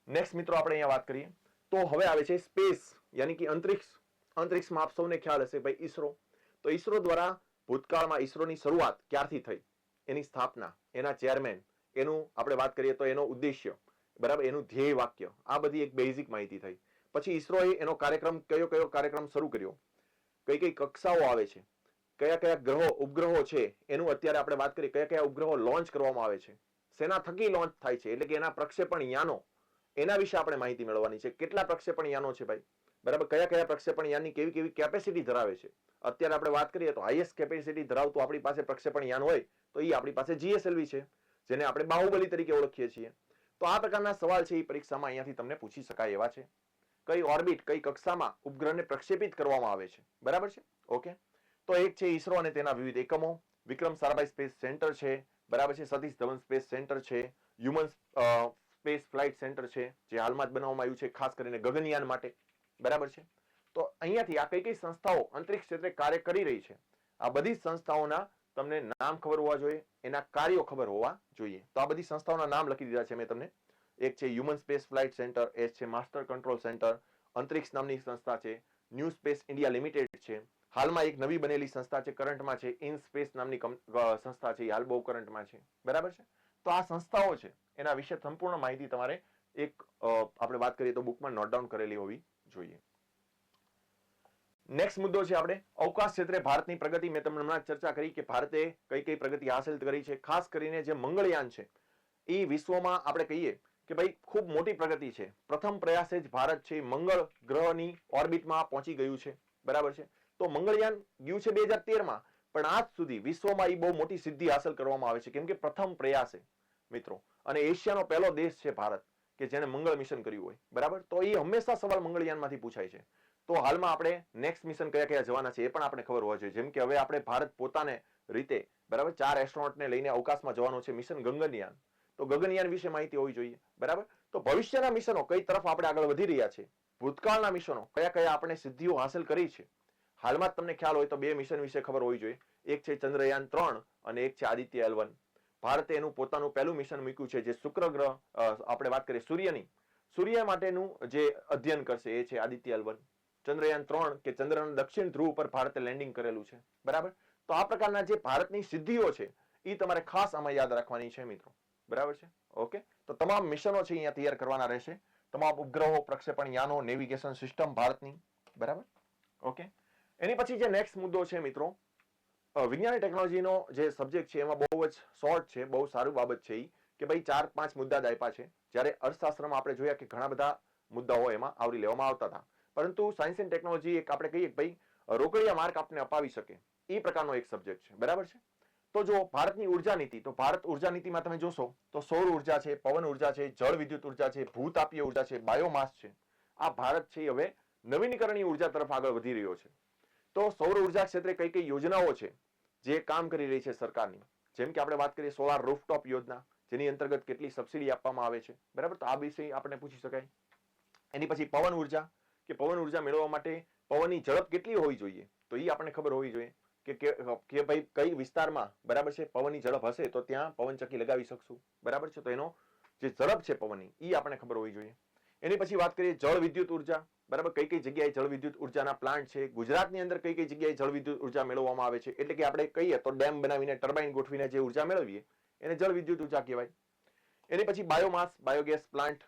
નેક્સ્ટ મિત્રો આપણે અહીંયા વાત કરીએ તો હવે આવે છે સ્પેસ, યાની કે અંતરિક્ષ. અંતરિક્ષમાં આપ સૌને ખ્યાલ હશે ભાઈ ઈસરો. તો ઈસરો દ્વારા ભૂતકાળમાં ઈસરોની શરૂઆત ક્યારથી થઈ, એની સ્થાપના, એના ચેરમેન, એનું આપણે વાત કરીએ તો એનો ઉદ્દેશ્ય, બરાબર, એનું ધ્યેય વાક્ય, આ બધી એક બેઝિક માહિતી થઈ. પછી ઈસરોએ એનો કાર્યક્રમ કયો કયો કાર્યક્રમ શરૂ કર્યો, કઈ કઈ કક્ષાઓ આવે છે, કયા કયા ગ્રહો ઉપગ્રહો છે, એનું અત્યારે આપણે વાત કરીએ, કયા કયા ઉપગ્રહો લોન્ચ કરવામાં આવે છે, શેના થકી લોન્ચ થાય છે, એટલે કે એના પ્રક્ષેપણ યાનો, એના વિશે આપણે માહિતી મેળવવાની છે. કેટલા પ્રક્ષેપણ યાનો છે ભાઈ, બરાબર, કયા કયા પ્રક્ષેપણ યાનની કેવી કેવી કેપેસિટી ધરાવે છે. અત્યારે આપણે વાત કરીએ તો હાઈએસ્ટ કેપેસિટી ધરાવતું આપણી પાસે પ્રક્ષેપણ યાન હોય તો એ આપણી પાસે GSLV છે, જેને આપણે બાહુબલી તરીકે ઓળખીએ છીએ. તો આ પ્રકારના સવાલ છે એ પરીક્ષામાં અહીંયાથી તમને પૂછી શકાય એવા છે. કઈ ઓર્બિટ, કઈ કક્ષામાં ઉપગ્રહને પ્રક્ષેપિત કરવામાં આવે છે, બરાબર છે. ઓકે, તો એક છે ઈસરો અને તેના વિવિધ એકમો. વિક્રમ સારાભાઈ સ્પેસ સેન્ટર છે, બરાબર છે, સતીશ ધવન સ્પેસ સેન્ટર છે, હ્યુમન સ્પેસ ફ્લાઇટ સેન્ટર છે, જે હાલમાં જ બનાવવામાં આવ્યું છે ખાસ કરીને ગગનયાન માટે, બરાબર છે. તો અહીંયાથી આ કઈ કઈ સંસ્થાઓ અંતરિક્ષ ક્ષેત્રે કાર્ય કરી રહી છે, આ બધી સંસ્થાઓના તમને નામ ખબર હોવા જોઈએ, એના કાર્યો ખબર હોવા જોઈએ. તો આ બધી સંસ્થાઓના નામ લખી દીધા છે મેં તમને. એક છે હ્યુમન સ્પેસ ફ્લાઇટ સેન્ટર, એક છે માસ્ટર કંટ્રોલ સેન્ટર, અંતરિક્ષ નામની સંસ્થા છે, ન્યૂ સ્પેસ ઇન્ડિયા લિમિટેડ છે, હાલમાં એક નવી બનેલી સંસ્થા છે કરંટમાં છે, ઇન સ્પેસ નામની સંસ્થા છે, હાલ બહુ કરંટમાં છે, બરાબર છે. તો આ સંસ્થાઓ છે એના વિશે સંપૂર્ણ માહિતી તમારે એક આપણે વાત કરીએ તો બુકમાં નોટ ડાઉન કરેલી હોવી જોઈએ. નેક્સ્ટ મુદ્દો છે આપણે અવકાશ ક્ષેત્રે ભારતની પ્રગતિ. મેં તમને હમણાં ચર્ચા કરી કે ભારતે કઈ કઈ પ્રગતિ હાંસલ કરી છે. ખાસ કરીને જે મંગળયાન છે એ વિશ્વમાં આપણે કહીએ કે ભાઈ ખૂબ મોટી પ્રગતિ છે. પ્રથમ પ્રયાસે જ ભારત છે મંગળ ગ્રહની ઓર્બિટમાં પહોંચી ગયું છે, બરાબર છે. તો મંગળયાન ગયું છે 2013માં, પણ આજ સુધી વિશ્વમાં એ બહુ મોટી સિદ્ધિ હાંસલ કરવામાં આવે છે, કેમ કે પ્રથમ પ્રયાસે મિત્રો, અને એશિયાનો પહેલો દેશ છે ભારત કે જેણે મંગળ મિશન કર્યું હોય, બરાબર? તો એ હંમેશા સવાલ મંગળયાનમાંથી પૂછાય છે. તો હાલમાં આપણે નેક્સ્ટ મિશન કયા કયા જવાના છે એ પણ આપણે ખબર હોવા જોઈએ. જેમ કે હવે આપણે ભારત પોતાને રીતે, બરાબર, 4 એસ્ટ્રોનોટને લઈને અવકાશમાં જવાનું છે, મિશન ગગનયાન. તો ગગનયાન વિશે માહિતી હોવી જોઈએ, બરાબર? તો ભવિષ્યના મિશનો કઈ તરફ આપણે આગળ વધી રહ્યા છે, ભૂતકાળના મિશનો કયા કયા આપણે સિદ્ધિઓ હાંસલ કરી છે, હાલમાં તમને ખ્યાલ હોય તો 2 મિશન વિશે ખબર હોવી જોઈએ. એક છે ચંદ્રયાન 3 અને એક છે આદિત્ય L1. ભારતે એનું પોતાનું પહેલું મિશન મૂક્યું છે, જે શુક્ર ગ્રહ, આપણે વાત કરીએ સૂર્યની, સૂર્ય માટેનું જે અધ્યયન કરશે એ છે આદિત્ય L1. ચંદ્રયાન 3 કે ચંદ્રના દક્ષિણ ધ્રુવ પર ભારતે લેન્ડિંગ કરેલું છે, બરાબર? તો આ પ્રકારના જે ભારતની સિદ્ધિઓ છે એ તમારે ખાસ આમાં યાદ રાખવાની છે મિત્રો, બરાબર છે? ઓકે, તો તમામ મિશનો છે અહીંયા તૈયાર કરવાના રહેશે. તમામ ઉપગ્રહો, પ્રક્ષેપણ યાનો, નેવિગેશન સિસ્ટમ ભારતની, બરાબર? ઓકે, એની પછી જે નેક્સ્ટ મુદ્દો છે મિત્રો, વિજ્ઞાન અને ટેકનોલોજીનો જે સબ્જેક્ટ છે એમાં બહુ જ શોર્ટ છે, બહુ સારું બાબત છે એ, કે ભાઈ 4-5 મુદ્દા જ આપ્યા છે. જ્યારે અર્થશાસ્ત્રમાં આપણે જોયા કે ઘણા બધા મુદ્દાઓ એમાં આવરી લેવામાં આવતા હતા, પરંતુ સાયન્સ એન્ડ ટેકનોલોજી એક આપણે કહીએ કે ભાઈ રોકડિયા માર્ક આપને અપાવી શકે એ પ્રકારનો એક સબ્જેક્ટ છે, બરાબર છે? તો જો ભારતની ઉર્જા નીતિ, તો ભારત ઉર્જા નીતિમાં તમે જોશો તો સૌર ઉર્જા છે, પવન ઉર્જા છે, જળ વિદ્યુત ઉર્જા છે, ભૂતાપીય ઉર્જા છે, બાયોમાસ છે. આ ભારત છે હવે નવીનીકરણીય ઉર્જા તરફ આગળ વધી રહ્યો છે. તો સૌર ઉર્જા ક્ષેત્રે કઈ કઈ યોજનાઓ છે જે કામ કરી રહી છે સરકારની, જેમ કે આપણે વાત કરીએ સોલાર રૂફટોપ યોજના, જેની અંતર્ગત કેટલી સબસિડી આપવામાં આવે છે, બરાબર? તો આ વિશે આપણે પૂછી શકાય. એની પછી પવન ઉર્જા, કે પવન ઉર્જા મેળવવા માટે પવનની ઝડપ કેટલી હોવી જોઈએ, તો એ આપણે ખબર હોવી જોઈએ કે ભાઈ કઈ વિસ્તારમાં, બરાબર છે, પવનની ઝડપ હશે તો ત્યાં પવનચક્કી લગાવી શકશું, બરાબર છે? તો એનો જે ઝડપ છે પવનની એ આપણે ખબર હોવી જોઈએ. એની પછી વાત કરીએ જળ વિદ્યુત ઉર્જા, બરાબર? કઈ કઈ જગ્યાએ જળ વિદ્યુત ઉર્જાના પ્લાન્ટ છે, ગુજરાતની અંદર કઈ કઈ જગ્યાએ જળ વિદ્યુત ઉર્જા મેળવવામાં આવે છે, એટલે કે આપણે કહીએ તો ડેમ બનાવીને ટર્બાઇન ગોઠવીને જે ઉર્જા મેળવીએ એને જળ વિદ્યુત ઉર્જા કહેવાય. એની પછી બાયોમાસ, બાયોગેસ પ્લાન્ટ,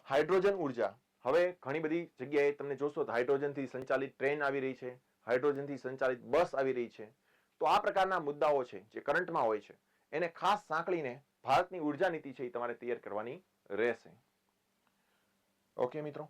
હાઇડ્રોજન ઉર્જા. હવે ઘણી બધી જગ્યાએ તમને જોશો તો હાઇડ્રોજનથી સંચાલિત ટ્રેન આવી રહી છે, હાઇડ્રોજનથી સંચાલિત બસ આવી રહી છે. તો આ પ્રકારના મુદ્દાઓ છે જે કરંટમાં હોય છે, એને ખાસ સાંકળીને ભારતની ઉર્જા નીતિ છે એ તમારે તૈયાર કરવાની રહેશે. ઓકે મિત્રો,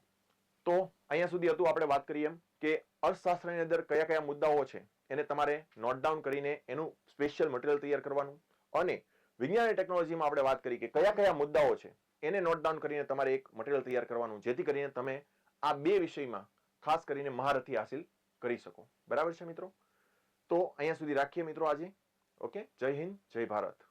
તો અહીંયા સુધી હતું. આપણે વાત કરીએ એમ કે અર્થશાસ્ત્રની અંદર કયા કયા મુદ્દાઓ છે એને તમારે નોટ ડાઉન કરીને એનું સ્પેશિયલ મટીરિયલ તૈયાર કરવાનું, અને વિજ્ઞાન અને ટેકનોલોજીમાં આપણે વાત કરી કે કયા કયા મુદ્દાઓ છે એને નોટ ડાઉન કરીને તમારે એક મટીરિયલ તૈયાર કરવાનું, જેથી કરીને તમે આ 2 વિષયમાં ખાસ કરીને મહારથી હાસિલ કરી શકો, બરાબર છે મિત્રો? તો અહીંયા સુધી રાખીએ મિત્રો આજે. ઓકે, જય હિન્દ, જય ભારત.